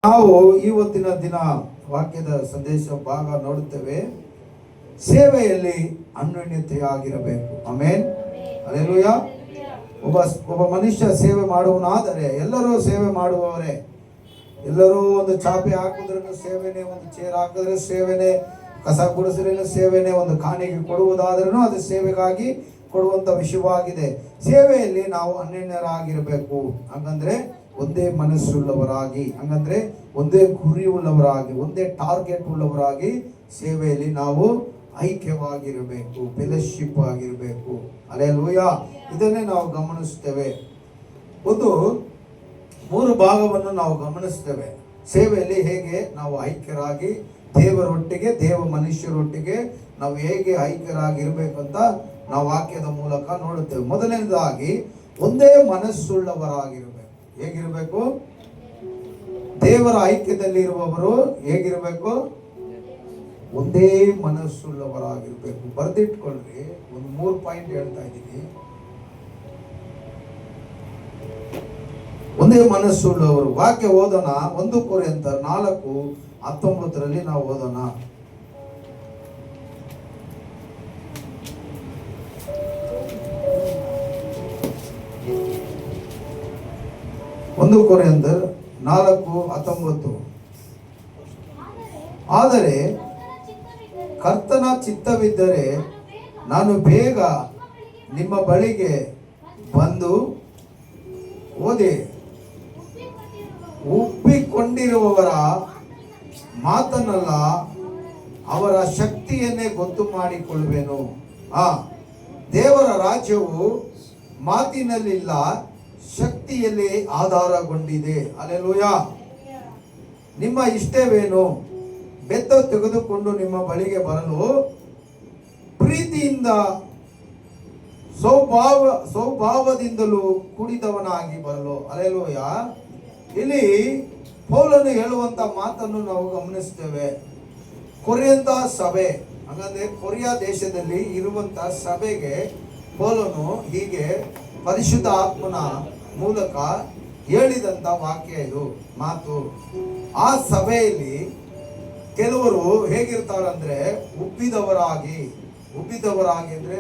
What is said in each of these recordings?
ನಾವು ಇವತ್ತಿನ ದಿನ ವಾಕ್ಯದ ಸಂದೇಶ ಭಾಗ ನೋಡುತ್ತೇವೆ. ಸೇವೆಯಲ್ಲಿ ಅನ್ಯೋನ್ಯತೆಯಾಗಿರಬೇಕು. Amen, hallelujah. ಒಬ್ಬ ಮನುಷ್ಯ ಸೇವೆ ಮಾಡುವನಾದರೆ ಎಲ್ಲರೂ ಸೇವೆ ಮಾಡುವವರೇ. ಎಲ್ಲರೂ ಒಂದು ಚಾಪೆ ಹಾಕಿದ್ರೂ ಸೇವೆನೆ, ಒಂದು ಚೇರ್ ಹಾಕಿದ್ರೆ ಸೇವೆನೆ, ಕಸ ಗುಡಿಸಿದ್ರೂ ಸೇವೆನೆ, ಒಂದು ಕಾಣಿಗೆ ಕೊಡುವುದಾದ್ರೂ ಅದು ಸೇವೆಗಾಗಿ ಕೊಡುವಂತ ವಿಷಯವಾಗಿದೆ. ಸೇವೆಯಲ್ಲಿ ನಾವು ಅನ್ಯೋನ್ಯರಾಗಿರಬೇಕು. ಹಂಗಂದ್ರೆ ಒಂದೇ ಮನಸ್ಸುಳ್ಳವರಾಗಿ, ಹಂಗಂದ್ರೆ ಒಂದೇ ಗುರಿ ಉಳ್ಳವರಾಗಿ, ಒಂದೇ ಟಾರ್ಗೆಟ್ ಉಳ್ಳವರಾಗಿ ಸೇವೆಯಲ್ಲಿ ನಾವು ಐಕ್ಯವಾಗಿರಬೇಕು, ಫೆಲೋಶಿಪ್ ಆಗಿರಬೇಕು. ಹಲ್ಲೆಲೂಯಾ. ಇದನ್ನೇ ನಾವು ಗಮನಿಸ್ತೇವೆ. ಒಂದು 3 ಭಾಗವನ್ನು ನಾವು ಗಮನಿಸ್ತೇವೆ. ಸೇವೆಯಲ್ಲಿ ಹೇಗೆ ನಾವು ಐಕ್ಯರಾಗಿ ದೇವರೊಟ್ಟಿಗೆ, ದೇವ ಮನುಷ್ಯರೊಟ್ಟಿಗೆ ನಾವು ಹೇಗೆ ಐಕ್ಯರಾಗಿರ್ಬೇಕಂತ ನಾವು ವಾಕ್ಯದ ಮೂಲಕ ನೋಡುತ್ತೇವೆ. ಮೊದಲನೇದಾಗಿ ಒಂದೇ ಮನಸ್ಸುಳ್ಳವರಾಗಿರಬೇಕು. ಹೇಗಿರಬೇಕು? ದೇವರ ಐಕ್ಯದಲ್ಲಿ ಇರುವವರು ಹೇಗಿರಬೇಕು? ಒಂದೇ ಮನಸ್ಸುಳ್ಳವರಾಗಿರ್ಬೇಕು. ಬರೆದಿಟ್ಕೊಳ್ರಿ. ಒಂದು 3 ಪಾಯಿಂಟ್ ಹೇಳ್ತಾ ಇದ್ದೀನಿ. ಒಂದೇ ಮನಸ್ಸುಳ್ಳವರು. ವಾಕ್ಯ ಓದೋಣ. 1 ಕೊರಿಂಥರ್ 4:19 ನಾವು ಓದೋಣ. 1 ಕೊರಿಂಥರ್ 4:19. ಆದರೆ ಕರ್ತನ ಚಿತ್ತವಿದ್ದರೆ ನಾನು ಬೇಗ ನಿಮ್ಮ ಬಳಿಗೆ ಬಂದು ಓದಿ ಒಪ್ಪಿಕೊಂಡಿರುವವರ ಮಾತನ್ನಲ್ಲ, ಅವರ ಶಕ್ತಿಯನ್ನೇ ಗೊತ್ತು ಮಾಡಿಕೊಳ್ಳುವೆನು. ದೇವರ ರಾಜ್ಯವು ಮಾತಿನಲ್ಲಿಲ್ಲ, ಶಕ್ತಿಯಲ್ಲಿ ಆಧಾರಗೊಂಡಿದೆ. ಹಲ್ಲೆಲೂಯಾ. ನಿಮ್ಮ ಇಷ್ಟವೇನು? ಬೆತ್ತ ತೆಗೆದುಕೊಂಡು ನಿಮ್ಮ ಬಳಿಗೆ ಬರಲು ಪ್ರೀತಿಯಿಂದ ಸ್ವಭಾವದಿಂದಲೂ ಕೂಡಿದವನಾಗಿ ಬರಲು. ಹಲ್ಲೆಲೂಯಾ. ಇಲ್ಲಿ ಪೌಲನು ಹೇಳುವಂತ ಮಾತನ್ನು ನಾವು ಗಮನಿಸ್ತೇವೆ. ಕೊರಿಯಂತ ಸಭೆ, ಹಾಗಂದ್ರೆ ಕೊರಿಯಾ ದೇಶದಲ್ಲಿ ಇರುವಂತ ಸಭೆಗೆ ಪೌಲನು ಹೀಗೆ ಪರಿಶುದ್ಧ ಆತ್ಮನ ಮೂಲಕ ಹೇಳಿದಂತ ವಾಕ್ಯ ಇದು ಮಾತು. ಆ ಸಭೆಯಲ್ಲಿ ಕೆಲವರು ಹೇಗಿರ್ತಾರಂದ್ರೆ ಉಬ್ಬಿದವರಾಗಿ ಅಂದ್ರೆ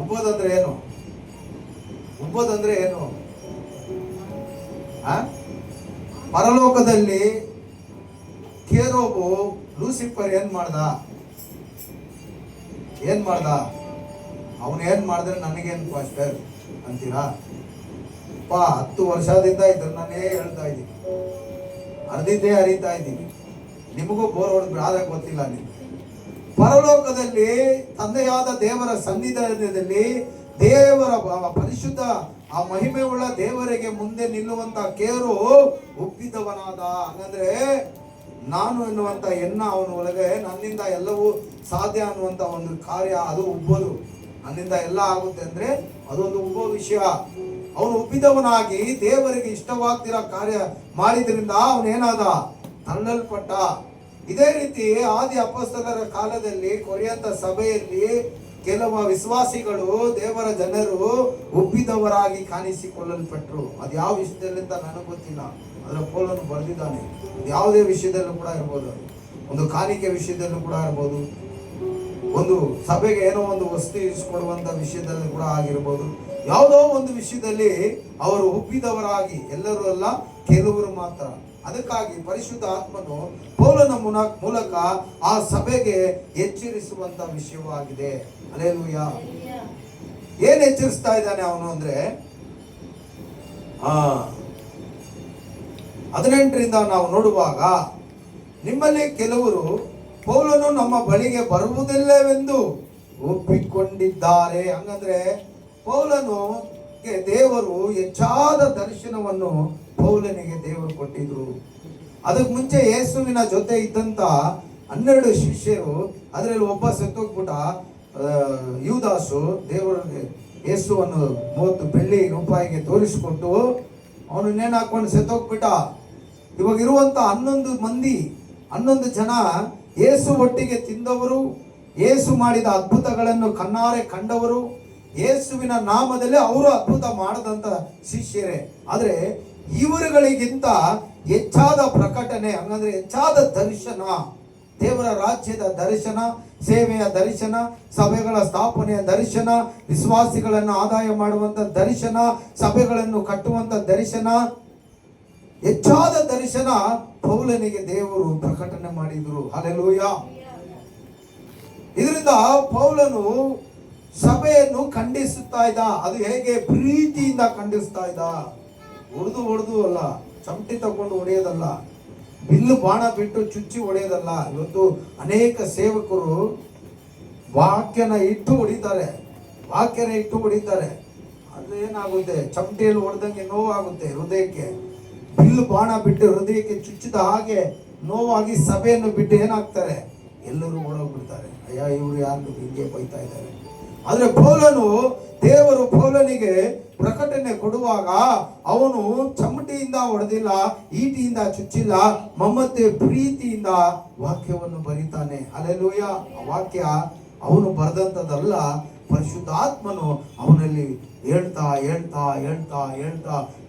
ಉಬ್ಬೋದಂದ್ರೆ ಏನು? ಉಬ್ಬೋದಂದ್ರೆ ಏನು? ಪರಲೋಕದಲ್ಲಿ ಕೇರೋಬು ಲೂಸಿಫರ್ ಏನ್ ಮಾಡ್ದ? ಅವನು ಏನ್ ಮಾಡಿದ್ರೆ ನನಗೇನು ಪಾಸ್ಟರ್ ಅಂತೀರಾ? 10 ವರ್ಷದಿಂದ ಇದನ್ನೇ ಹೇಳ್ತಾ ಇದ್ದೀನಿ, ಅರಿತಾ ಇದ್ದೀನಿ. ನಿಮಗೂ ಬೋರ್ ಹೊಡೆದು ಆದ್ರೆ ಗೊತ್ತಿಲ್ಲ. ನಿಮ್ಗೆ ಪರಲೋಕದಲ್ಲಿ ತಂದೆಯಾದ ದೇವರ ಸನ್ನಿಧಾನದಲ್ಲಿ ದೇವರ ಪರಿಶುದ್ಧ ಆ ಮಹಿಮೆ ಉಳ್ಳ ದೇವರಿಗೆ ಮುಂದೆ ನಿಲ್ಲುವಂತ ಕೇರು ಉಬ್ಬಿದವನಾದ. ಹಂಗಂದ್ರೆ ನಾನು ಎನ್ನುವಂತ ಎನ್ನ ಅವನ ಒಳಗೆ ನನ್ನಿಂದ ಎಲ್ಲವೂ ಸಾಧ್ಯ ಅನ್ನುವಂತ ಒಂದು ಕಾರ್ಯ, ಅದು ಉಬ್ಬೋದು. ನನ್ನಿಂದ ಎಲ್ಲ ಆಗುತ್ತೆ ಅಂದ್ರೆ ಅದೊಂದು ಉಬ್ಬೋ ವಿಷಯ. ಅವನು ಉಬ್ಬಿದವನಾಗಿ ದೇವರಿಗೆ ಇಷ್ಟವಾಗ್ತಿರೋ ಕಾರ್ಯ ಮಾಡಿದ್ರಿಂದ ಅವನೇನಾದ? ತಳ್ಳಲ್ಪಟ್ಟ. ಇದೇ ರೀತಿ ಆದಿ ಅಪೊಸ್ತಲರ ಕಾಲದಲ್ಲಿ ಕೊರಿಯಂತ ಸಭೆಯಲ್ಲಿ ಕೆಲವು ವಿಶ್ವಾಸಿಗಳು, ದೇವರ ಜನರು ಉಬ್ಬಿದವರಾಗಿ ಕಾಣಿಸಿಕೊಳ್ಳಲ್ಪಟ್ರು. ಅದು ಯಾವ ವಿಷಯದಲ್ಲಿ ಅಂತ ನನಗೆ ಗೊತ್ತಿಲ್ಲ, ಅದರ ಪೌಲನು ಬರೆದಿದ್ದಾನೆ. ಯಾವುದೇ ವಿಷಯದಲ್ಲೂ ಕೂಡ ಇರ್ಬೋದು, ಒಂದು ಕಾಣಿಕೆ ವಿಷಯದಲ್ಲೂ ಕೂಡ ಇರ್ಬೋದು, ಒಂದು ಸಭೆಗೆ ಏನೋ ಒಂದು ವಸ್ತು ಇರಿಸಿಕೊಡುವಂತ ವಿಷಯದಲ್ಲಿ ಕೂಡ ಆಗಿರ್ಬೋದು. ಯಾವುದೋ ಒಂದು ವಿಷಯದಲ್ಲಿ ಅವರು ಉಬ್ಬಿದವರಾಗಿ, ಎಲ್ಲರೂ ಅಲ್ಲ, ಕೆಲವರು ಮಾತ್ರ. ಅದಕ್ಕಾಗಿ ಪರಿಶುದ್ಧ ಆತ್ಮನು ಪೌಲನ ಮೂಲಕ ಆ ಸಭೆಗೆ ಎಚ್ಚರಿಸುವಂತ ವಿಷಯವಾಗಿದೆ. ಹಲ್ಲೆಲೂಯಾ. ಏನ್ ಎಚ್ಚರಿಸ್ತಾ ಇದ್ದಾನೆ ಅವನು ಅಂದ್ರೆ 18ರಿಂದ ನಾವು ನೋಡುವಾಗ, ನಿಮ್ಮಲ್ಲಿ ಕೆಲವರು ಪೌಲನು ನಮ್ಮ ಬಳಿಗೆ ಬರುವುದಿಲ್ಲವೆಂದು ಒಪ್ಪಿಕೊಂಡಿದ್ದಾರೆ. ಹಂಗಂದ್ರೆ ಪೌಲನು ದೇವರು ಹೆಚ್ಚಾದ ದರ್ಶನವನ್ನು ಪೌಲನಿಗೆ ದೇವರು ಕೊಟ್ಟಿದ್ರು. ಅದಕ್ಕೆ ಮುಂಚೆ ಯೇಸುವಿನ ಜೊತೆ ಇದ್ದಂತ 12 ಶಿಷ್ಯರು, ಅದರಲ್ಲಿ ಒಬ್ಬ ಸತ್ತೋಗ್ಬಿಟ್ಟ, ಯೂದಾಸು. ದೇವರಿಗೆ ಯೇಸುವನ್ನು 30 ಬೆಳ್ಳಿ ರೂಪಾಯಿಗೆ ತೋರಿಸಿಕೊಟ್ಟು ಅವನು ನೇಣು ಹಾಕೊಂಡು ಸತ್ತೋಗ್ಬಿಟ್ಟ. ಇವಾಗ ಇರುವಂತ 11 ಜನ ಯೇಸು ಒಟ್ಟಿಗೆ ತಿಂದವರು, ಯೇಸು ಮಾಡಿದ ಅದ್ಭುತಗಳನ್ನು ಕಣ್ಣಾರೆ ಕಂಡವರು, ಯೇಸುವಿನ ನಾಮದಲ್ಲಿ ಅವರು ಅದ್ಭುತ ಮಾಡದಂತ ಶಿಷ್ಯರೇ. ಆದ್ರೆ ಇವರುಗಳಿಗಿಂತ ಹೆಚ್ಚಾದ ಪ್ರಕಟಣೆ, ಹಂಗಂದ್ರೆ ಹೆಚ್ಚಾದ ದರ್ಶನ, ದೇವರ ರಾಜ್ಯದ ದರ್ಶನ, ಸೇವೆಯ ದರ್ಶನ, ಸಭೆಗಳ ಸ್ಥಾಪನೆಯ ದರ್ಶನ, ವಿಶ್ವಾಸಿಗಳನ್ನು ಆದಾಯ ಮಾಡುವಂತ ದರ್ಶನ, ಸಭೆಗಳನ್ನು ಕಟ್ಟುವಂತ ದರ್ಶನ, ಹೆಚ್ಚಾದ ದರ್ಶನ ಪೌಲನಿಗೆ ದೇವರು ಪ್ರಕಟಣೆ ಮಾಡಿದ್ರು. ಹಲ್ಲೆಲೂಯಾ. ಇದರಿಂದ ಪೌಲನು ಸಭೆಯನ್ನು ಖಂಡಿಸುತ್ತಾ ಇದ್ದ. ಅದು ಹೇಗೆ? ಪ್ರೀತಿಯಿಂದ ಖಂಡಿಸ್ತಾ ಇದ್ದ. ಹೊಡೆದು ಅಲ್ಲ, ಚಮಟಿ ತಗೊಂಡು ಹೊಡೆಯೋದಲ್ಲ, ಬಿಲ್ಲು ಬಾಣ ಬಿಟ್ಟು ಚುಚ್ಚಿ ಹೊಡೆಯೋದಲ್ಲ. ಇವತ್ತು ಅನೇಕ ಸೇವಕರು ವಾಕ್ಯನ ಇಟ್ಟು ಹೊಡಿತಾರೆ, ಅದು ಏನಾಗುತ್ತೆ? ಚಮಟಿಯಲ್ಲಿ ಹೊಡೆದಂಗೆ ನೋವಾಗುತ್ತೆ ಹೃದಯಕ್ಕೆ. ಬಿಲ್ಲು ಬಾಣ ಬಿಟ್ಟು ಹೃದಯಕ್ಕೆ ಚುಚ್ಚಿದ ಹಾಗೆ ನೋವಾಗಿ ಸಭೆಯನ್ನು ಬಿಟ್ಟು ಏನಾಗ್ತಾರೆ? ಎಲ್ಲರೂ ಓಡೋಗ್ಬಿಡ್ತಾರೆ. ಅಯ್ಯ, ಇವರು ಯಾರು ಹಿಂಗೆ ಬೈತಾ ಇದ್ದಾರೆ. ಆದ್ರೆ ದೇವರು ಪೌಲನಿಗೆ ಪ್ರಕಟಣೆ ಕೊಡುವಾಗ ಅವನು ಚಮಟಿಯಿಂದ ಹೊಡೆದಿಲ್ಲ, ಈಟಿಯಿಂದ ಚುಚ್ಚಿಲ್ಲ, ಮಮತೆ ಪ್ರೀತಿಯಿಂದ ವಾಕ್ಯವನ್ನು ಬರೀತಾನೆ. ಹಲ್ಲೆಲೂಯಾ. ಆ ವಾಕ್ಯ ಅವನು ಬರೆದಂಥದ್ದಲ್ಲ, ಪರಿಶುದ್ಧಾತ್ಮನು ಅವನಲ್ಲಿ ಹೇಳ್ತಾ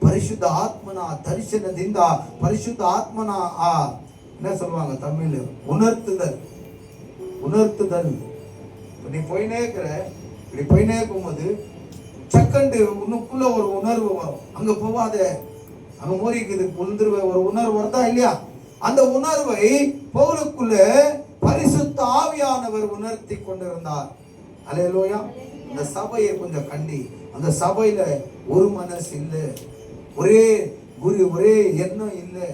ಪರಿಶುದ್ಧ ಆತ್ಮನ ದರ್ಶನದಿಂದ, ಪರಿಶುದ್ಧ ಆತ್ಮನ என்ன சொல்லுவாங்க தமிழ், உணர்த்துதல். நீ போயினே இருக்கும்போது சக்கண்டு உனக்குள்ள ஒரு உணர்வு வரும். அங்க போவாத, அங்க மோரிக்குது உழுந்துருவ, ஒரு உணர்வு வருதா இல்லையா? அந்த உணர்வை பவுலுக்குள்ள பரிசுத்த ஆவியானவர் உணர்த்தி கொண்டிருந்தார். அல்லேலூயா. அந்த சபையை கொஞ்சம் கண்டி, அந்த சபையில ஒரு மனசு இல்லை, ஒரே குரு, ஒரே எண்ணம் இல்லை,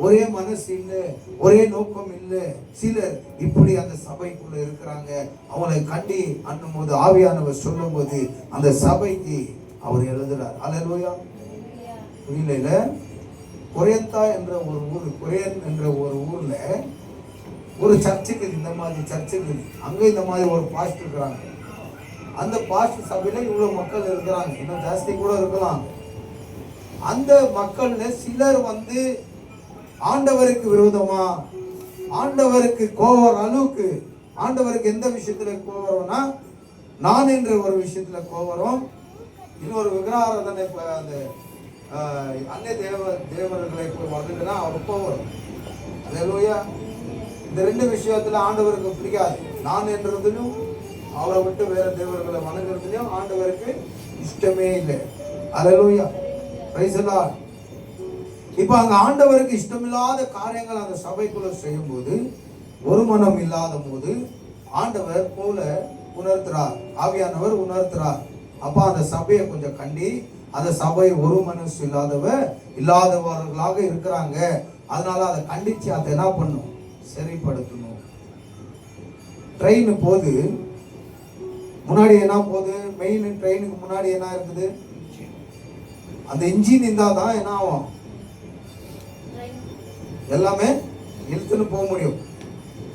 ஒரே மனசு இல்லை, ஒரே நோக்கம் இல்லை. சிலர் இப்படி அந்த சபைக்குள்ள இருக்கிறாங்க. அவங்களை கண்டி அண்ணும் போது ஆவியானவர் சொல்லும் போது அந்த சபைக்கு அவர் எழுதுறார். அல்லேலூயா. புரியல? கொரியந்தா என்ற ஒரு ஊர், கொரியன் என்ற ஒரு ஊர்ல ஒரு சர்ச்சுக்கு, இந்த மாதிரி சர்ச்சுக்கு அங்க இந்த மாதிரி ஒரு பாஸ்டர் இருக்கிறாங்க. அந்த பாஸ்டர் சபையில இவ்வளவு மக்கள் இருக்கிறாங்க, இன்னும் ஜாஸ்தி கூட இருக்கலாம். அந்த மக்கள்ல சிலர் ஆண்டவருக்கு விரோதமா, ஆண்டவருக்கு கோவம் அளவுக்கு, ஆண்டவருக்கு எந்த விஷயத்துல கோவம்னா, நான் என்ற ஒரு விஷயத்துல கோவம், இன்னொரு விக்கிரகாராதனை, அந்த அன்னை தேவர்களை வர்றதுன்னா அவர் கோவம். அல்லேலூயா. இந்த ரெண்டு விஷயத்துல ஆண்டவருக்கு பிடிக்காது. நான் என்றதுலையும் அவரை விட்டு வேற தேவர்களை வணங்குறதுலையும் ஆண்டவருக்கு இஷ்டமே இல்லை. அல்லேலூயா. Praise the Lord. இப்ப அங்க ஆண்டவருக்கு இஷ்டமில்லாத காரியங்கள் அந்த சபைக்குள்ள செய்யும் போது, ஒரு மனம் இல்லாத போது ஆண்டவர் போல உணர்த்துறார், ஆவியானவர் உணர்த்துறார். அப்ப அந்த சபையை கொஞ்சம் கண்டி, அந்த சபை ஒரு மனசு இல்லாதவர்களாக இருக்கிறாங்க. அதனால அதை கண்டிச்சு அதை என்ன பண்ணும்? சரிப்படுத்தணும். ட்ரெயின் போது முன்னாடி என்ன போகுது? மெயின் ட்ரெயினுக்கு முன்னாடி என்ன இருக்குது? அந்த இன்ஜின் இருந்தா தான் என்ன ஆகும்? எல்லாமே இழுத்துன்னு போக முடியும்.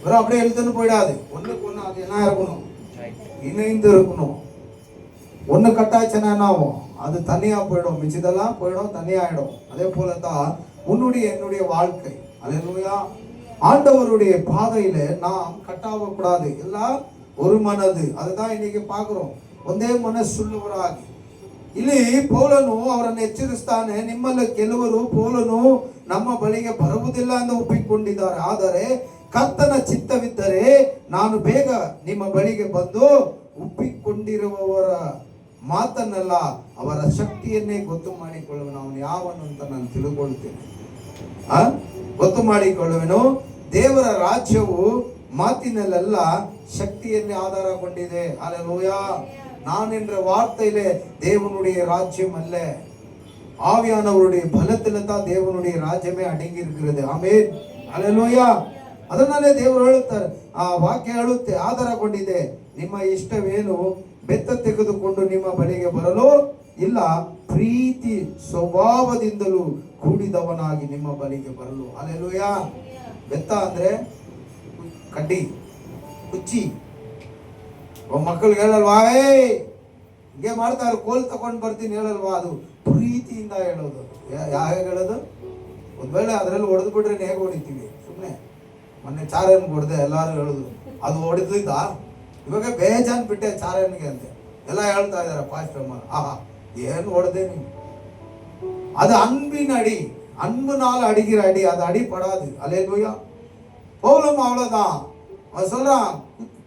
வெறும் அப்படியே இழுத்துன்னு போயிடாது. ஒண்ணுக்கு ஒண்ணு அது என்ன இருக்கணும்? இணைந்து இருக்கணும். ஒண்ணு கட்டாச்சுன்னா என்ன ஆகும்? அது தனியா போயிடும், மிச்சதெல்லாம் போயிடும், தனியாயிடும். அதே போலதான் உன்னுடைய என்னுடைய வாழ்க்கை. அல்லேலூயா. ஆண்டவருடைய பாதையில நாம் கட்டாக கூடாது. எல்லாம் ஒரு மனது. அதுதான் இன்னைக்கு பாக்குறோம். ಒಂದೇ ಮನಸ್ಸುಳ್ಳವರಾಗಿ. ಇಲ್ಲಿ ಪೌಲನು ಅವರನ್ನು ಎಚ್ಚರಿಸ್ತಾನೆ, ನಿಮ್ಮಲ್ಲಿ ಕೆಲವರು ಪೌಲನು ನಮ್ಮ ಬಳಿಗೆ ಬರುವುದಿಲ್ಲ ಎಂದು ಒಪ್ಪಿಕೊಂಡಿದ್ದಾರೆ. ಆದರೆ ಕರ್ತನ ಚಿತ್ತವಿದ್ದರೆ ನಾನು ಬೇಗ ನಿಮ್ಮ ಬಳಿಗೆ ಬಂದು ಒಪ್ಪಿಕೊಂಡಿರುವವರ ಮಾತನ್ನಲ್ಲ, ಅವರ ಶಕ್ತಿಯನ್ನೇ ಗೊತ್ತು ಮಾಡಿಕೊಳ್ಳುವನು. ಅವನು ಯಾವನು ಅಂತ ನಾನು ತಿಳ್ಕೊಳ್ತೇನೆ, ಗೊತ್ತು ಮಾಡಿಕೊಳ್ಳುವೆನು. ದೇವರ ರಾಜ್ಯವು மாத்தினல்ல சக்தியை ஆதாரப்பட்டது. அல்லேலூயா. நான் என்ற வார்த்தையிலே தேவனுடைய ராஜ்யம் அல்ல, ஆவியானவருடைய பலத்தில தான் தேவனுடைய ராஜ்யமே அடங்கி இருக்கிறது. ஆமென். அல்லேலூயா. ಅದನ್ನೇ ದೇವರು ಹೇಳುತ್ತಾರೆ, ಆ ವಾಕ್ಯ ಹೇಳುತ್ತೆ, ಆಧಾರಗೊಂಡಿದೆ. ನಿಮ್ಮ ಇಷ್ಟವೇನು? ಬೆತ್ತ ತೆಗೆದುಕೊಂಡು ನಿಮ್ಮ ಬಳಿಗೆ ಬರಲು ಇಲ್ಲ, ಪ್ರೀತಿ ಸ್ವಭಾವದಿಂದಲೂ ಕೂಡಿದವನಾಗಿ ನಿಮ್ಮ ಬಳಿಗೆ ಬರಲು. அல்லேலூயா. ಬೆತ್ತ ಅಂದ್ರೆ ಕಡ್ಡಿ, ಕುಚ್ಚಿ. ಮಕ್ಕಳಿಗೆ ಹೇಳಲ್ವಾ, ಹಿಂಗೆ ಮಾಡ್ತಾರೆ, ಕೋಲ್ ತಗೊಂಡು ಬರ್ತೀನಿ ಹೇಳಲ್ವಾ? ಅದು ಪ್ರೀತಿಯಿಂದ ಹೇಳೋದು. ಯಾವಾಗ ಹೇಳೋದು? ಒಂದ್ ವೇಳೆ ಅದರಲ್ಲಿ ಹೊಡೆದು ಬಿಟ್ರೆ ಹೇಗೆ ಹೊಡಿತೀವಿ? ಸುಮ್ಮನೆ ಮೊನ್ನೆ ಚಾರನ್ ಹೊಡೆದೆ, ಎಲ್ಲಾರು ಹೇಳುದು ಅದು ಹೊಡೆದಿದ್ದ. ಇವಾಗ ಬೇಜಾನ್ ಬಿಟ್ಟೆ ಚಾರನ್ಗೆ ಅಂತೆ ಎಲ್ಲ ಹೇಳ್ತಾ ಇದಾರೆ ಪಾಸ್ಟರ್. ಆಹಾ, ಏನು ಹೊಡೆದೆ ನೀವು? ಅದು ಅನ್ಬಿನ ಅಡಿ. அன்புனால அடிக்கிற அடி அது அடிப்படாது. அல்லேலூயா. பவுலும் அவ்வளவுதான். அவன் சொல்றான்,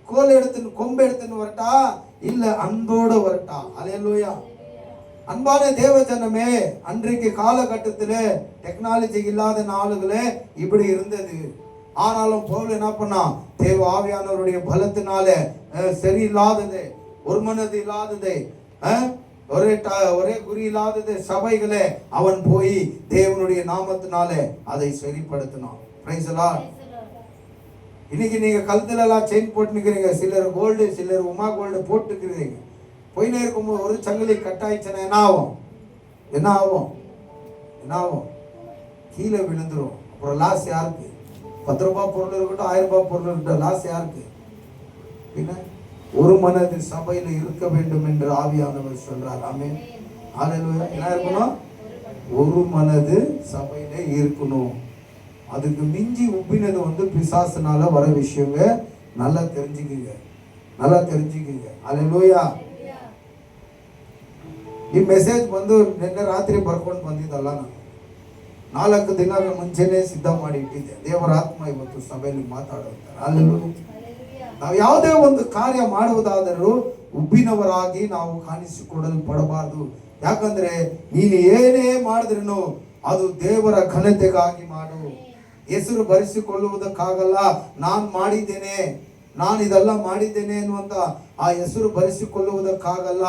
கோல் எடுத்துன்னு கொம்பு எடுத்துன்னு வரட்டா இல்ல அன்போட வரட்டா? அல்லேலூயா. அன்பான தேவ ஜனமே, அன்றைக்கு காலகட்டத்தில் டெக்னாலஜி இல்லாத நாளுகளே இப்படி இருந்தது. ஆனாலும் பவுல் என்ன பண்ணா, தேவ ஆவியானவருடைய பலத்தினால சரியில்லாதது, ஒரு மனது இல்லாதது, ஒரே குறி இல்லாதது சபைகளே அவன் போய் தேவனுடைய நாமத்தினால அதை சரிப்படுத்தினான். Price the Lord. இன்னைக்கு நீங்க கழுத்துல எல்லாம் செயின் போட்டுக்கிறீங்க, சிலர் கோல்டு, சிலர் உமா கோல்டு போட்டுக்கிறீங்க. போயினே இருக்கும்போது ஒரு சங்கிலி கட்டாயிச்சுன்னா என்ன ஆகும்? என்ன ஆகும்? என்ன ஆகும்? கீழே விழுந்துரும். அப்புறம் லாஸ் யாருக்கு? 10 ரூபாய் பொருள் இருக்கட்டும், 1000 ரூபாய் பொருள் இருக்கட்டும், லாஸ் யாருக்கு? பின்ன ஒரு மனது சபையில் இருக்க வேண்டும் என்று ஆவியானவர் சொல்றார். ஆமென். ஹல்லேலூயா. என்ன இருக்கணும்? ஒரு மனது சபையில இருக்கணும். அதுக்கு மிஞ்சி உப்பினது பிசாசுனால வர விஷயங்க. நல்லா தெரிஞ்சுக்குங்க, நல்லா தெரிஞ்சுக்குங்க. ஹல்லேலூயா. ಈ ಮೆಸೇಜ್ ನಿನ್ನೆ ರಾತ್ರಿ ಬರ್ಕೊಂಡು ಬಂದಿದ್ದಲ್ಲ, ನಾನು 4 ದಿನಗಳ ಮುಂಚೆನೆ ಸಿದ್ಧ ಮಾಡಿ ಇಟ್ಟಿದ್ದೆ. ದೇವರ ಆತ್ಮ ಇವತ್ತು ಸಭೆಯಲ್ಲಿ ಮಾತಾಡುತ್ತಾರೆ. ಹಲ್ಲೆಲೂಯಾ. ನಾವು ಯಾವುದೇ ಒಂದು ಕಾರ್ಯ ಮಾಡುವುದಾದರೂ ಉಬ್ಬಿನವರಾಗಿ ನಾವು ಕಾಣಿಸಿಕೊಳ್ಳಲ್ಪಡಬಾರದು. ಯಾಕಂದ್ರೆ ನೀನು ಏನೇ ಮಾಡಿದ್ರೂ ಅದು ದೇವರ ಘನತೆಗಾಗಿ ಮಾಡು. ಹೆಸರು ಬರೆಸಿಕೊಳ್ಳುವುದಕ್ಕಾಗಲ್ಲ. ನಾನು ಮಾಡಿದ್ದೇನೆ, ನಾನು ಇದೆಲ್ಲ ಮಾಡಿದ್ದೇನೆ ಎನ್ನುವಂತ ಆ ಹೆಸರು ಬರೆಸಿಕೊಳ್ಳುವುದಕ್ಕಾಗಲ್ಲ.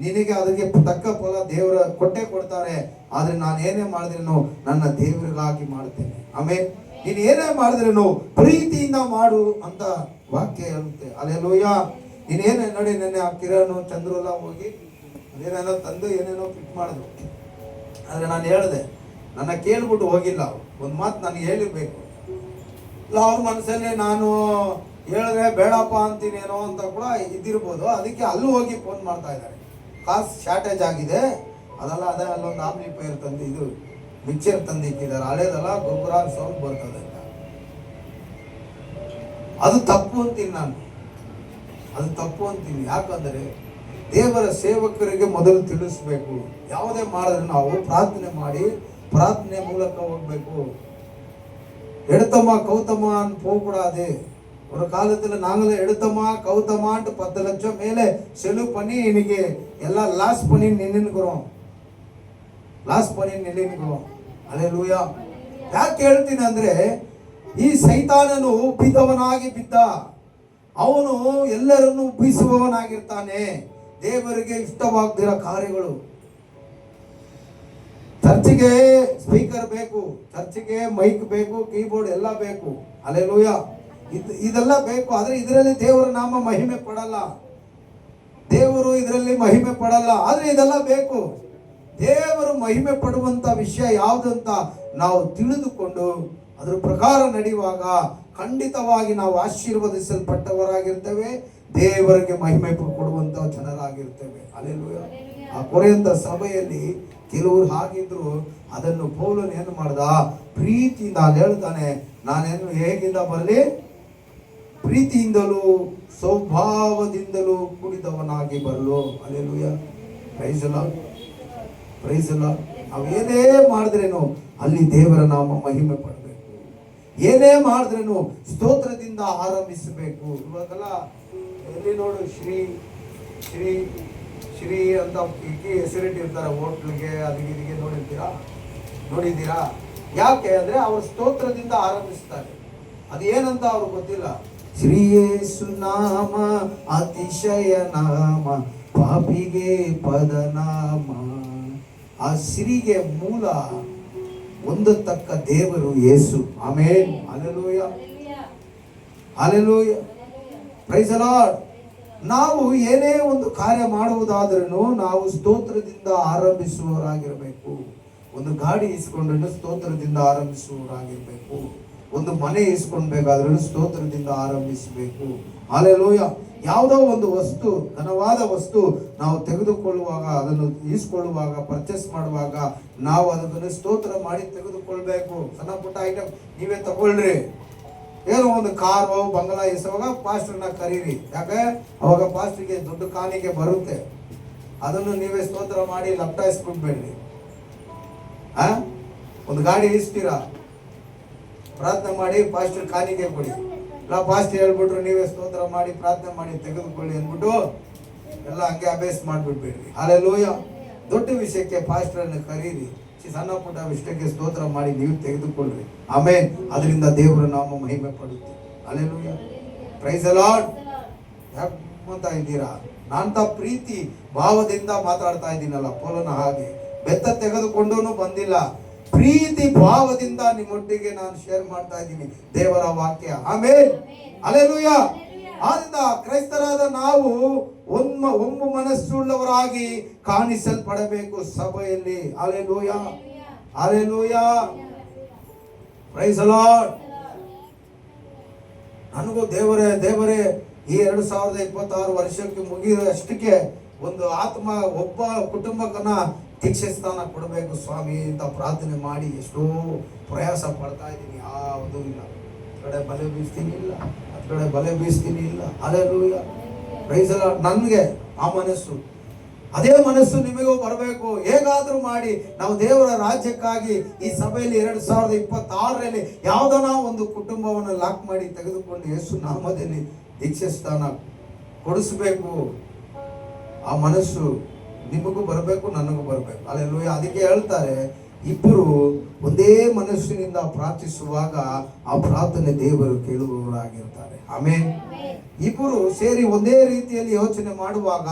ನಿನಗೆ ಅದಕ್ಕೆ ತಕ್ಕ ಫಲ ದೇವರ ಕೊಟ್ಟೆ ಕೊಡ್ತಾರೆ. ಆದ್ರೆ ನಾನು ಏನೇ ಮಾಡಿದ್ರೇನು ನನ್ನ ದೇವರಿಗಾಗಿ ಮಾಡ್ತೇನೆ. ಆಮೇಲೆ ನೀನು ಏನೇ ಮಾಡಿದ್ರೇನು ಪ್ರೀತಿಯಿಂದ ಮಾಡು ಅಂತ ವಾಕ್ಯ ಹೇಳುತ್ತೆ. ಹಲ್ಲೆಲೂಯಾ. ನೀನೇನೇ ನೋಡಿ, ನೆನ್ನೆ ಆ ಕಿರಣ್ ಚಂದ್ರು ಎಲ್ಲ ಹೋಗಿ ಅದೇನೇನೋ ತಂದು ಏನೇನೋ ಫಿಟ್ ಮಾಡಿದ್ರು. ಆದ್ರೆ ನಾನು ಹೇಳಿದೆ, ನನ್ನ ಕೇಳ್ಬಿಟ್ಟು ಹೋಗಿಲ್ಲ. ಒಂದು ಮಾತು ನನಗೆ ಹೇಳಿರ್ಬೇಕು. ಇಲ್ಲ ಅವ್ರ ಮನಸ್ಸಲ್ಲಿ ನಾನು ಹೇಳಿದ್ರೆ ಬೇಡಪ್ಪ ಅಂತೀನೇನೋ ಅಂತ ಕೂಡ ಇದ್ದಿರ್ಬೋದು. ಅದಕ್ಕೆ ಅಲ್ಲೂ ಹೋಗಿ ಫೋನ್ ಮಾಡ್ತಾ ಇದ್ದಾರೆ. ಕಾಸು ಶಾರ್ಟೇಜ್ ಆಗಿದೆ, ಅದೆಲ್ಲ ಅದೇ ಅಲ್ಲೊಂದು ಆಮ್ಲಿಫೈಯರ್ ತಂದು ಇದು ಮಿಕ್ಸರ್ ತಂದು ಇಟ್ಟಿದ್ದಾರೆ. ಹಳೇದಲ್ಲ, ಗೊಬ್ಬರ ಸೌಂಡ್ ಬರ್ತದೆ ಅಂತ. ಅದು ತಪ್ಪು ಅಂತೀನಿ ನಾನು, ಅದು ತಪ್ಪು ಅಂತೀನಿ. ಯಾಕಂದರೆ ದೇವರ ಸೇವಕರಿಗೆ ಮೊದಲು ತಿಳಿಸ್ಬೇಕು. ಯಾವುದೇ ಮಾಡಿದ್ರೆ ನಾವು ಪ್ರಾರ್ಥನೆ ಮಾಡಿ ಪ್ರಾರ್ಥನೆ ಮೂಲಕ ಹೋಗ್ಬೇಕು. எடுத்தமா கௌதமான்னு போகக்கூடாது. ஒரு காலத்துல நாங்களும் எடுத்தமா கௌதமான்ட்டு 10 லட்சம் மேலே செலவு பண்ணி இன்னைக்கு எல்லாம் லாஸ் பண்ணி நின்னுக்கிறோம். ಹಲ್ಲೆಲೂಯಾ. ಯಾಕೆ ಹೇಳ್ತೀನಿ ಅಂದ್ರೆ, ಈ ಸೈತಾನನು ಉಬ್ಬಿದವನಾಗಿ ಬಿದ್ದ. ಅವನು ಎಲ್ಲರನ್ನು ಉಬ್ಬಿಸುವವನಾಗಿರ್ತಾನೆ. ದೇವರಿಗೆ ಇಷ್ಟವಾಗದಿರೋ ಕಾರ್ಯಗಳು. ಚರ್ಚಿಗೆ ಸ್ಪೀಕರ್ ಬೇಕು, ಚರ್ಚಿಗೆ ಮೈಕ್ ಬೇಕು, ಕೀಬೋರ್ಡ್ ಎಲ್ಲ ಬೇಕು. ಹಲ್ಲೆಲೂಯಾ. ಇದೆಲ್ಲ ಬೇಕು. ಆದ್ರೆ ಇದರಲ್ಲಿ ದೇವರ ನಾಮ ಮಹಿಮೆ ಪಡಲ್ಲ, ದೇವರು ಇದರಲ್ಲಿ ಮಹಿಮೆ ಪಡಲ್ಲ. ಆದ್ರೆ ಇದೆಲ್ಲ ಬೇಕು. ದೇವರು ಮಹಿಮೆ ಪಡುವಂತ ವಿಷಯ ಯಾವುದಂತ ನಾವು ತಿಳಿದುಕೊಂಡು ಅದರ ಪ್ರಕಾರ ನಡೆಯುವಾಗ ಖಂಡಿತವಾಗಿ ನಾವು ಆಶೀರ್ವದಿಸಲ್ಪಟ್ಟವರಾಗಿರ್ತೇವೆ, ದೇವರಿಗೆ ಮಹಿಮೆ ಕೊಡುವಂತ ಜನರಾಗಿರ್ತೇವೆ. ಹಲ್ಲೆಲೂಯಾ. ಆ ಕೊರೆಯಂತ ಸಭೆಯಲ್ಲಿ ಕೆಲವರು ಹಾಗಿದ್ರು. ಅದನ್ನು ಪೌಲನು ಏನು ಮಾಡ್ದ? ಪ್ರೀತಿಯಿಂದ ಹೇಳ್ತಾನೆ, ನಾನೇನು ಹೇಗಿಂದ ಬರಲಿ? ಪ್ರೀತಿಯಿಂದಲೂ ಸ್ವಭಾವದಿಂದಲೂ ಕೂಡಿದವನಾಗಿ ಬರಲು. Hallelujah. Praise the Lord, praise the Lord. ನಾವು ಏನೇ ಮಾಡಿದ್ರೇನು ಅಲ್ಲಿ ದೇವರ ನಾಮ ಮಹಿಮೆ ಪಡಬೇಕು. ಏನೇ ಮಾಡಿದ್ರೇನು ಸ್ತೋತ್ರದಿಂದ ಆರಂಭಿಸಬೇಕು. ಇವಾಗೆಲ್ಲ ಎಲ್ಲಿ ನೋಡು ಶ್ರೀ ಶ್ರೀ ಶ್ರೀ ಅಂತ ಹೆಸರಿಟ್ಟಿರ್ತಾರೆ ಹೋಟ್ಲಿಗೆ, ಅದಕ್ಕೆ ಇದಕ್ಕೆ ನೋಡಿದ್ದೀರಾ? ಯಾಕೆ ಅಂದ್ರೆ ಅವರು ಸ್ತೋತ್ರದಿಂದ ಆರಂಭಿಸ್ತಾರೆ. ಅದು ಏನಂತ ಅವ್ರಿಗೆ ಗೊತ್ತಿಲ್ಲ. ಶ್ರೀ ಯೇಸು ನಾಮ ಅತಿಶಯ ನಾಮ, ಪಾಪಿಗೆ ಪದನಾಮ. ಆ ಶ್ರೀಗೆ ಮೂಲ ಹೊಂದತಕ್ಕ ದೇವರು Yesu. Amen. Hallelujah, hallelujah, praise the Lord. ನಾವು ಏನೇ ಒಂದು ಕಾರ್ಯ ಮಾಡುವುದಾದ್ರೂ ನಾವು ಸ್ತೋತ್ರದಿಂದ ಆರಂಭಿಸುವವರಾಗಿರಬೇಕು. ಒಂದು ಗಾಡಿ ಇಸ್ಕೊಂಡ್ರೂ ಸ್ತೋತ್ರದಿಂದ ಆರಂಭಿಸುವವರಾಗಿರ್ಬೇಕು. ಒಂದು ಮನೆ ಇಸ್ಕೊಳ್ಬೇಕಾದ್ರೂ ಸ್ತೋತ್ರದಿಂದ ಆರಂಭಿಸಬೇಕು. ಹಲ್ಲೆಲೂಯಾ. ಯಾವುದೋ ಒಂದು ವಸ್ತು, ಘನವಾದ ವಸ್ತು ನಾವು ತೆಗೆದುಕೊಳ್ಳುವಾಗ, ಅದನ್ನು ಈಸ್ಕೊಳ್ಳುವಾಗ, ಪರ್ಚೇಸ್ ಮಾಡುವಾಗ ನಾವು ಅದನ್ನು ಸ್ತೋತ್ರ ಮಾಡಿ ತೆಗೆದುಕೊಳ್ಬೇಕು. ಸಣ್ಣ ಪುಟ್ಟ ಐಟಮ್ ನೀವೇ ತಗೊಳ್ರಿ. ಏನೋ ಒಂದು ಕಾರು ಬಂಗಲಾ ಇಸುವಾಗ ಪಾಸ್ಟರ್ನ ಕರೀರಿ. ಯಾಕೆ? ಅವಾಗ ಪಾಸ್ಟರ್ಗೆ ದೊಡ್ಡ ಕಾಣಿಕೆ ಬರುತ್ತೆ. ಅದನ್ನು ನೀವೇ ಸ್ತೋತ್ರ ಮಾಡಿ ಲಪ್ಟಾಯಿಸ್ಬಿಡ್ಬೇಡ್ರಿ. ಒಂದು ಗಾಡಿ ಇಸ್ತೀರಾ, ಪ್ರಾರ್ಥನೆ ಮಾಡಿ ಪಾಸ್ಟರ್ ಕಾಣಿಕೆ ಕೊಡಿ, ಇಲ್ಲ ಪಾಸ್ಟರ್ ಹೇಳ್ಬಿಟ್ರು ನೀವೇ ಸ್ತೋತ್ರ ಮಾಡಿ ಪ್ರಾರ್ಥನೆ ಮಾಡಿ ತೆಗೆದುಕೊಳ್ಳಿ ಅಂದ್ಬಿಟ್ಟು ಎಲ್ಲ ಹಂಗೆ ಅಭ್ಯಾಸ ಮಾಡ್ಬಿಡ್ಬೇಡ್ರಿ. ಹಲ್ಲೆಲೂಯಾ. ದೊಡ್ಡ ವಿಷಯಕ್ಕೆ ಪಾಸ್ಟರ್ ಅನ್ನು ಕರೀರಿ, ಸಣ್ಣ ಪುಟ್ಟ ವಿಷಯಕ್ಕೆ ಸ್ತೋತ್ರ ಮಾಡಿ ನೀವು ತೆಗೆದುಕೊಳ್ಳ್ರಿ. ಆಮೇನ್. ಅದರಿಂದ ದೇವರ ನಾಮ ಮಹಿಮೆ ಪಡುತ್ತೆ. ಹಲ್ಲೆಲೂಯಾ. Praise the Lord. ಯಾಕೆ ಇದ್ದೀರಾ? ನಾನಂತ ಪ್ರೀತಿ ಭಾವದಿಂದ ಮಾತಾಡ್ತಾ ಇದ್ದೀನಲ್ಲ, ಪೌಲನ ಹಾಗೆ ಬೆತ್ತ ತೆಗೆದುಕೊಂಡು ಬಂದಿಲ್ಲ, ಪ್ರೀತಿ ಭಾವದಿಂದ ನಿಮ್ಮೊಟ್ಟಿಗೆ ನಾನು ಶೇರ್ ಮಾಡ್ತಾ ಇದ್ದೀನಿ ದೇವರ ವಾಕ್ಯ. ಆಮೇನ್. ಹಲ್ಲೆಲೂಯಾ. ಆದ್ದರಿಂದ ಕ್ರೈಸ್ತರಾದ ನಾವು ಒಂದು ಮನಸ್ಸುಳ್ಳವರಾಗಿ ಕಾಣಿಸಲ್ಪಡಬೇಕು ಸಭೆಯಲ್ಲಿ. Hallelujah. Hallelujah. Praise the Lord. ನನಗೂ ದೇವರೇ ಈ 2026 ವರ್ಷಕ್ಕೆ ಮುಗಿಯುವಷ್ಟಕ್ಕೆ ಒಂದು ಆತ್ಮ ಒಬ್ಬ ಕುಟುಂಬಕ್ಕನ್ನ ದೀಕ್ಷೆ ಸ್ಥಾನ ಕೊಡಬೇಕು ಸ್ವಾಮಿ ಅಂತ ಪ್ರಾರ್ಥನೆ ಮಾಡಿ ಎಷ್ಟೋ ಪ್ರಯಾಸ ಪಡ್ತಾ ಇದ್ದೀನಿ. ಯಾವುದೂ ಇಲ್ಲ. ಕಡೆ ಬಲೆ ಬೀಸ್ತೀನಿ ಇಲ್ಲ, ಅದ್ ಕಡೆ ಬಲೆ ಬೀಸ್ತೀನಿ ಇಲ್ಲ. ಹಲ್ಲೆಲೂಯಾ. Praise the Lord. ನನಗೆ ಆ ಮನಸ್ಸು, ಅದೇ ಮನಸ್ಸು ನಿಮಗೂ ಬರಬೇಕು. ಹೇಗಾದ್ರೂ ಮಾಡಿ ನಾವು ದೇವರ ರಾಜ್ಯಕ್ಕಾಗಿ ಈ ಸಭೆಯಲ್ಲಿ 2026ರಲ್ಲಿ ಯಾವುದನ್ನ ಒಂದು ಕುಟುಂಬವನ್ನು ಲಾಕ್ ಮಾಡಿ ತೆಗೆದುಕೊಂಡು ಯೇಸು ನಾಮದಲ್ಲಿ ದೀಕ್ಷೆ ಸ್ಥಾನ ಕೊಡಿಸ್ಬೇಕು. ಆ ಮನಸ್ಸು ನಿಮಗೂ ಬರಬೇಕು, ನನಗೂ ಬರಬೇಕು. ಹಲ್ಲೆಲೂಯಾ. ಅದಕ್ಕೆ ಹೇಳ್ತಾರೆ, ಇಬ್ಬರು ಒಂದೇ ಮನಸ್ಸಿನಿಂದ ಪ್ರಾರ್ಥಿಸುವಾಗ ಆ ಪ್ರಾರ್ಥನೆ ದೇವರು ಕೇಳುವವರಾಗಿರ್ತಾರೆ. ಆಮೇನ್. ಇಬ್ಬರು ಸೇರಿ ಒಂದೇ ರೀತಿಯಲ್ಲಿ ಯೋಚನೆ ಮಾಡುವಾಗ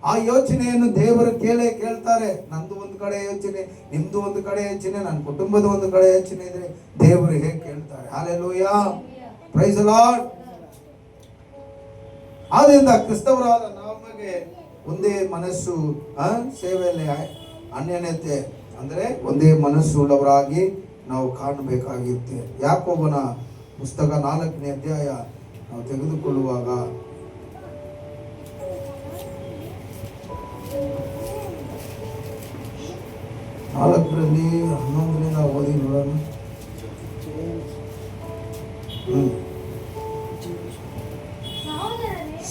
ಆ ಯೋಚನೆಯನ್ನು ದೇವರು ಕೇಳ್ತಾರೆ. ನಂದು ಒಂದು ಕಡೆ ಯೋಚನೆ, ನಿಮ್ದು ಒಂದು ಕಡೆ ಯೋಚನೆ, ನನ್ನ ಕುಟುಂಬದ ಒಂದು ಕಡೆ ಯೋಚನೆ ಇದ್ರೆ ದೇವರು ಹೇಗೆ ಕೇಳ್ತಾರೆ. ಹಲ್ಲೆಲೂಯಾ. Praise the Lord. ಆದ್ದರಿಂದ ಕ್ರಿಸ್ತವರಾದ ನಮಗೆ ಒಂದೇ ಮನಸ್ಸು, ಸೇವೆಯಲ್ಲಿ ಅನ್ಯೋನ್ಯತೆ ಅಂದ್ರೆ ಒಂದೇ ಮನಸ್ಸು ಉಳ್ಳವರಾಗಿ ನಾವು ಕಾಣಬೇಕಾಗಿರುತ್ತೆ. ಯಾಕೋಬನ ಪುಸ್ತಕ 4ನೇ ಅಧ್ಯಾಯ ನಾವು ತೆಗೆದುಕೊಳ್ಳುವಾಗ 4ರಲ್ಲಿ 11ರಿಂದ ಓದಿ ನೋಡೋಣ.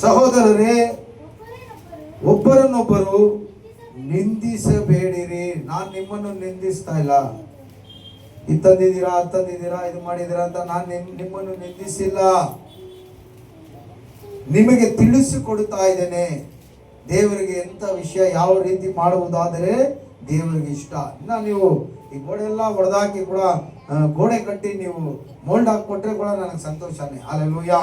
ಸಹೋದರರೇ, ಒಬ್ಬರನ್ನೊಬ್ಬರು ನಿಂದಿಸಬೇಡಿರಿ. ನಾನು ನಿಮ್ಮನ್ನು ನಿಂದಿಸ್ತಾ ಇಲ್ಲ. ತಂದಿದ್ದೀರಾ, ಇದು ಮಾಡಿದ್ದೀರಾ ಅಂತ ನಾನು ನಿಮ್ಮನ್ನು ನಿಂದಿಸಿಲ್ಲ. ನಿಮಗೆ ತಿಳಿಸಿಕೊಡುತ್ತಾ ಇದ್ದೇನೆ ದೇವರಿಗೆ ಎಂತ ವಿಷಯ ಯಾವ ರೀತಿ ಮಾಡುವುದಾದರೆ ದೇವರಿಗೆ ಇಷ್ಟ. ಇನ್ನ ನೀವು ಈ ಗೋಡೆ ಎಲ್ಲ ಹೊಡೆದಾಕಿ ಕೂಡ ಗೋಡೆ ಕಟ್ಟಿ ನೀವು ಮೋಲ್ಡ್ ಹಾಕೊಟ್ರೆ ಕೂಡ ನನಗೆ ಸಂತೋಷನೇ. ಹಲ್ಲೆಲೂಯಾ.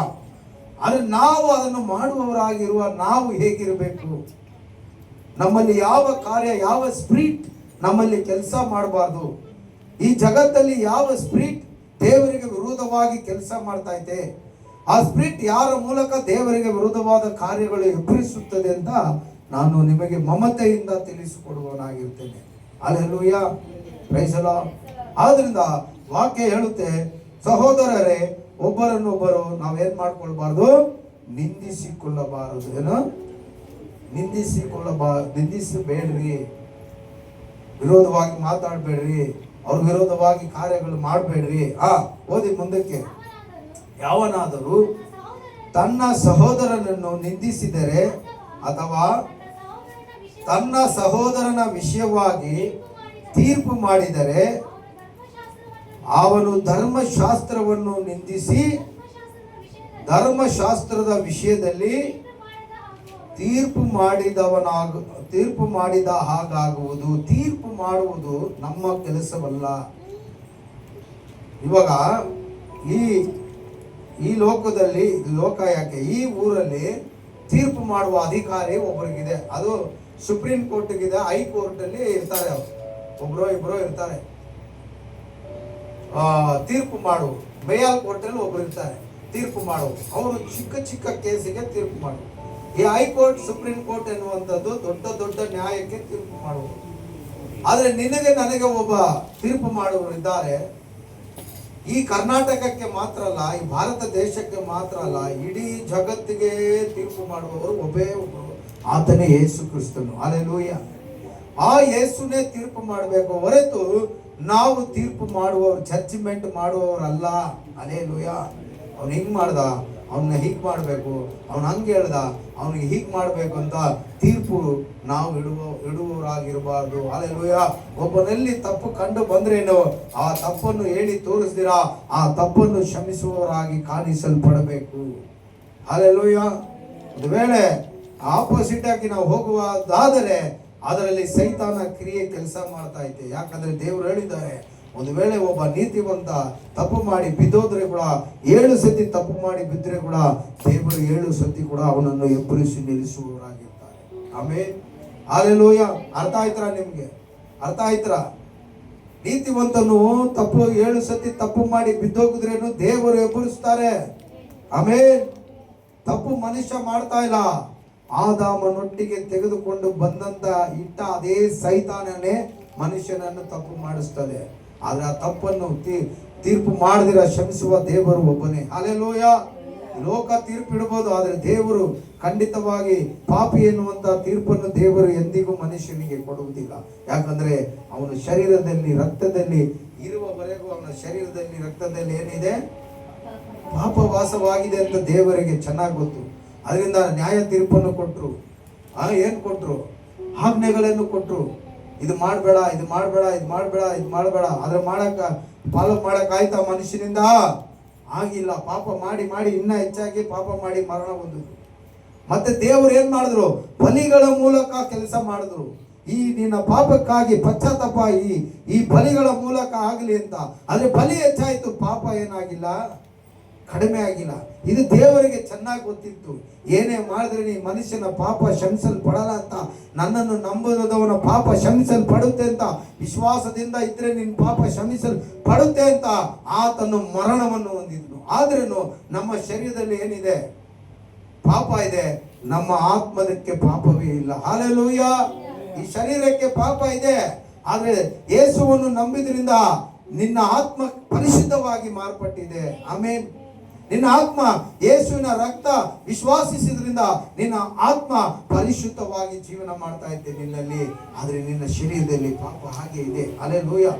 ಆದರೆ ನಾವು ಅದನ್ನು ಮಾಡುವವರಾಗಿರುವ ನಾವು ಹೇಗಿರಬೇಕು? ನಮ್ಮಲ್ಲಿ ಯಾವ ಕಾರ್ಯ, ಯಾವ ಸ್ಪಿರಿಟ್ ನಮ್ಮಲ್ಲಿ ಕೆಲಸ ಮಾಡಬಾರ್ದು. ಈ ಜಗತ್ತಲ್ಲಿ ಯಾವ ಸ್ಪಿರಿಟ್ ದೇವರಿಗೆ ವಿರೋಧವಾಗಿ ಕೆಲಸ ಮಾಡ್ತಾ ಇದೆ, ಆ ಸ್ಪಿರಿಟ್ ಯಾರ ಮೂಲಕ ದೇವರಿಗೆ ವಿರೋಧವಾದ ಕಾರ್ಯಗಳು ಎಬ್ಬರಿಸುತ್ತದೆ ಅಂತ ನಾನು ನಿಮಗೆ ಮಮತೆಯಿಂದ ತಿಳಿಸಿಕೊಡುವವನಾಗಿರ್ತೇನೆ. ಹಲ್ಲೆಲೂಯಾ. Praise the Lord. ಆದ್ರಿಂದ ವಾಕ್ಯ ಹೇಳುತ್ತೆ, ಸಹೋದರರೇ, ಒಬ್ಬರನ್ನೊಬ್ಬರು ನಾವೇನ್ ಮಾಡ್ಕೊಳ್ಬಾರ್ದು, ನಿಂದಿಸಿಕೊಳ್ಳಬಾರದು. ಏನು ನಿಂದಿಸಬೇಡ್ರಿ, ವಿರೋಧವಾಗಿ ಮಾತಾಡಬೇಡ್ರಿ, ಅವ್ರ ವಿರೋಧವಾಗಿ ಕಾರ್ಯಗಳು ಮಾಡಬೇಡ್ರಿ. ಓದಿ ಮುಂದಕ್ಕೆ. ಯಾವನಾದರೂ ತನ್ನ ಸಹೋದರನನ್ನು ನಿಂದಿಸಿದರೆ ಅಥವಾ ತನ್ನ ಸಹೋದರನ ವಿಷಯವಾಗಿ ತೀರ್ಪು ಮಾಡಿದರೆ ಅವನು ಧರ್ಮಶಾಸ್ತ್ರವನ್ನು ನಿಂದಿಸಿ ಧರ್ಮಶಾಸ್ತ್ರದ ವಿಷಯದಲ್ಲಿ ತೀರ್ಪು ಮಾಡಿದ ಹಾಗಾಗುವುದು. ತೀರ್ಪು ಮಾಡುವುದು ನಮ್ಮ ಕೆಲಸವಲ್ಲ. ಇವಾಗ ಈ ಲೋಕದಲ್ಲಿ, ಯಾಕೆ ಈ ಊರಲ್ಲಿ ತೀರ್ಪು ಮಾಡುವ ಅಧಿಕಾರಿ ಒಬ್ಬರಿಗಿದೆ. ಅದು ಸುಪ್ರೀಂ ಕೋರ್ಟ್ಗಿದೆ, ಹೈಕೋರ್ಟ್ ಅಲ್ಲಿ ಇರ್ತಾರೆ. ಒಬ್ರು ಇಬ್ರು ಇರ್ತಾರೆ ತೀರ್ಪು ಮಾಡುವ. ಮೇಯಲ್ ಕೋರ್ಟ್ ಅಲ್ಲಿ ಒಬ್ರು ಇರ್ತಾರೆ ತೀರ್ಪು ಮಾಡುವ. ಅವರು ಚಿಕ್ಕ ಚಿಕ್ಕ ಕೇಸಿಗೆ ತೀರ್ಪು ಮಾಡುವ. ಈ ಹೈಕೋರ್ಟ್, ಸುಪ್ರೀಂ ಕೋರ್ಟ್ ಎನ್ನುವಂಥದ್ದು ದೊಡ್ಡ ದೊಡ್ಡ ನ್ಯಾಯಕ್ಕೆ ತೀರ್ಪು ಮಾಡುವುದು. ಆದ್ರೆ ನಿನಗೆ ನನಗೆ ಒಬ್ಬ ತೀರ್ಪು ಮಾಡುವವರು ಇದ್ದಾರೆ. ಈ ಕರ್ನಾಟಕಕ್ಕೆ ಮಾತ್ರ ಅಲ್ಲ, ಈ ಭಾರತ ದೇಶಕ್ಕೆ ಮಾತ್ರ ಅಲ್ಲ, ಇಡೀ ಜಗತ್ತಿಗೆ ತೀರ್ಪು ಮಾಡುವವರು ಒಬ್ಬೇ ಒಬ್ಬರು, ಆತನೇ ಯೇಸು ಕ್ರಿಸ್ತನು. ಹಲ್ಲೆಲೂಯಾ. ಆ ಯೇಸುನೇ ತೀರ್ಪು ಮಾಡಬೇಕು ಹೊರತು ನಾವು ತೀರ್ಪು ಮಾಡುವವರು, ಜಡ್ಜ್ಮೆಂಟ್ ಮಾಡುವವರಲ್ಲ. ಹಲ್ಲೆಲೂಯಾ. ಅವನು ಹೆಂಗ್ ಮಾಡ್ದ? ಅವನ್ನ ಹೀಗೆ ಮಾಡಬೇಕು, ಅವನು ಹಂಗೆ ಹೇಳ್ದ, ಅವನಿಗೆ ಹೀಗೆ ಮಾಡಬೇಕು ಅಂತ ತೀರ್ಪು ನಾವು ಇಡುವವರಾಗಿರಬಾರ್ದು. ಹಲ್ಲೆಲೂಯಾ. ಒಬ್ಬನಲ್ಲಿ ತಪ್ಪು ಕಂಡು ಬಂದ್ರೇನು ಆ ತಪ್ಪನ್ನು ಹೇಳಿ ತೋರಿಸ್ದಿರಾ ಆ ತಪ್ಪನ್ನು ಕ್ಷಮಿಸುವವರಾಗಿ ಕಾಣಿಸಲ್ಪಡಬೇಕು. ಹಲ್ಲೆಲೂಯಾ. ಒಂದು ವೇಳೆ ಆಪೋಸಿಟ್ ಆಗಿ ನಾವು ಹೋಗುವುದಾದರೆ ಅದರಲ್ಲಿ ಸೈತಾನ ಕ್ರಿಯೆ ಕೆಲಸ ಮಾಡ್ತಾ ಐತೆ. ಯಾಕಂದ್ರೆ ದೇವರು ಹೇಳಿದ್ದಾರೆ, ಒಂದು ವೇಳೆ ಒಬ್ಬ ನೀತಿವಂತ ತಪ್ಪು ಮಾಡಿ ಬಿದ್ದೋದ್ರೆ ಕೂಡ 7 ಸತಿ ತಪ್ಪು ಮಾಡಿ ಬಿದ್ದರೆ ಕೂಡ ದೇವರು 7 ಸತಿ ಕೂಡ ಅವನನ್ನು ಎಬ್ಬರಿಸಿ ನಿಲ್ಲಿಸುವವರಾಗಿರ್ತಾರೆ. ಆಮೇಲೆ ಹಲ್ಲೆಲೂಯಾ. ಅರ್ಥ ಆಯ್ತರ? ನಿಮ್ಗೆ ಅರ್ಥ ಆಯ್ತರ? ನೀತಿವಂತನು 7 ಸತಿ ತಪ್ಪು ಮಾಡಿ ಬಿದ್ದೋಗಿದ್ರೇನು ದೇವರು ಎಬ್ಬರಿಸ್ತಾರೆ. ಆಮೇಲೆ ತಪ್ಪು ಮನುಷ್ಯ ಮಾಡ್ತಾ ಇಲ್ಲ, ಆದಾಮನೊಟ್ಟಿಗೆ ತೆಗೆದುಕೊಂಡು ಬಂದಂತ ಇಟ್ಟ ಅದೇ ಸೈತಾನನೇ ಮನುಷ್ಯನನ್ನು ತಪ್ಪು ಮಾಡಿಸ್ತದೆ. ಆದ್ರೆ ಆ ತಪ್ಪನ್ನು ತೀರ್ಪು ಮಾಡದಿರ ಕ್ಷಮಿಸುವ ದೇವರು ಒಬ್ಬನೇ. ಹಲ್ಲೆಲೂಯಾ. ಲೋಕ ತೀರ್ಪು ಇಡಬಹುದು, ಆದ್ರೆ ದೇವರು ಖಂಡಿತವಾಗಿ ಪಾಪಿ ಎನ್ನುವಂತ ತೀರ್ಪನ್ನು ದೇವರು ಎಂದಿಗೂ ಮನುಷ್ಯನಿಗೆ ಕೊಡುವುದಿಲ್ಲ. ಯಾಕಂದ್ರೆ ಅವನ ಶರೀರದಲ್ಲಿ ರಕ್ತದಲ್ಲಿ ಇರುವವರೆಗೂ ಅವನ ಶರೀರದಲ್ಲಿ ರಕ್ತದಲ್ಲಿ ಏನಿದೆ, ಪಾಪ ವಾಸವಾಗಿದೆ ಅಂತ ದೇವರಿಗೆ ಚೆನ್ನಾಗಿ ಗೊತ್ತು. ಅದರಿಂದ ನ್ಯಾಯ ತೀರ್ಪನ್ನು ಕೊಟ್ಟರು. ಏನು ಕೊಟ್ಟರು? ಆಜ್ಞೆಗಳನ್ನು ಕೊಟ್ಟರು. ಇದು ಮಾಡಬೇಡ, ಇದು ಮಾಡಬೇಡ, ಇದು ಮಾಡಬೇಡ, ಇದು ಮಾಡಬೇಡ. ಆದ್ರೆ ಫಾಲೋ ಮಾಡಕ್ಕಾಯ್ತಾ ಮನುಷ್ಯನಿಂದ? ಆಗಿಲ್ಲ. ಪಾಪ ಮಾಡಿ ಮಾಡಿ ಇನ್ನೂ ಹೆಚ್ಚಾಗಿ ಪಾಪ ಮಾಡಿ ಮರಣ ಹೊಂದಿದ್ರು. ಮತ್ತೆ ದೇವರು ಏನ್ ಮಾಡಿದ್ರು? ಬಲಿಗಳ ಮೂಲಕ ಕೆಲಸ ಮಾಡಿದ್ರು. ಈ ನಿನ್ನ ಪಾಪಕ್ಕಾಗಿ ಪಶ್ಚಾತ್ತಾಪ ಈ ಬಲಿಗಳ ಮೂಲಕ ಆಗಲಿ ಅಂತ. ಆದ್ರೆ ಬಲಿ ಹೆಚ್ಚಾಯ್ತು, ಪಾಪ ಏನಾಗಿಲ್ಲ, ಕಡಿಮೆ ಆಗಿಲ್ಲ. ಇದು ದೇವರಿಗೆ ಚೆನ್ನಾಗಿ ಗೊತ್ತಿತ್ತು. ಏನೇ ಮಾಡಿದ್ರೆ ನೀ ಮನುಷ್ಯನ ಪಾಪ ಕ್ಷಮಿಸಲ್ಪಡಲ್ಲ ಅಂತ, ನನ್ನನ್ನು ನಂಬುವುದವನ ಪಾಪ ಕ್ಷಮಿಸಲ್ಪಡುತ್ತೆ ಅಂತ ವಿಶ್ವಾಸದಿಂದ ಇದ್ರೆ ನಿನ್ನ ಪಾಪ ಕ್ಷಮಿಸಲ್ಪಡುತ್ತೆ ಅಂತ ಆತನು ಮರಣವನ್ನು ಹೊಂದಿದ್ನು. ಆದ್ರೂ ನಮ್ಮ ಶರೀರದಲ್ಲಿ ಏನಿದೆ? ಪಾಪ ಇದೆ. ನಮ್ಮ ಆತ್ಮದಕ್ಕೆ ಪಾಪವೇ ಇಲ್ಲ. ಹಲ್ಲೆಲೂಯಾ. ಈ ಶರೀರಕ್ಕೆ ಪಾಪ ಇದೆ, ಆದ್ರೆ ಯೇಸುವನ್ನು ನಂಬಿದ್ರಿಂದ ನಿನ್ನ ಆತ್ಮ ಪರಿಶುದ್ಧವಾಗಿ ಮಾರ್ಪಟ್ಟಿದೆ. ಆಮೇಲೆ ನಿನ್ನ ಆತ್ಮ ಯೇಸುವಿನ ರಕ್ತ ವಿಶ್ವಾಸಿಸಿದ್ರಿಂದ ನಿನ್ನ ಆತ್ಮ ಪರಿಶುದ್ಧವಾಗಿ ಜೀವನ ಮಾಡ್ತಾ ಇದ್ದೆ ನಿನ್ನಲ್ಲಿ. ಆದ್ರೆ ನಿನ್ನ ಶರೀರದಲ್ಲಿ ಪಾಪ ಹಾಗೆ ಇದೆ. ಹಲ್ಲೆಲೂಯಾ.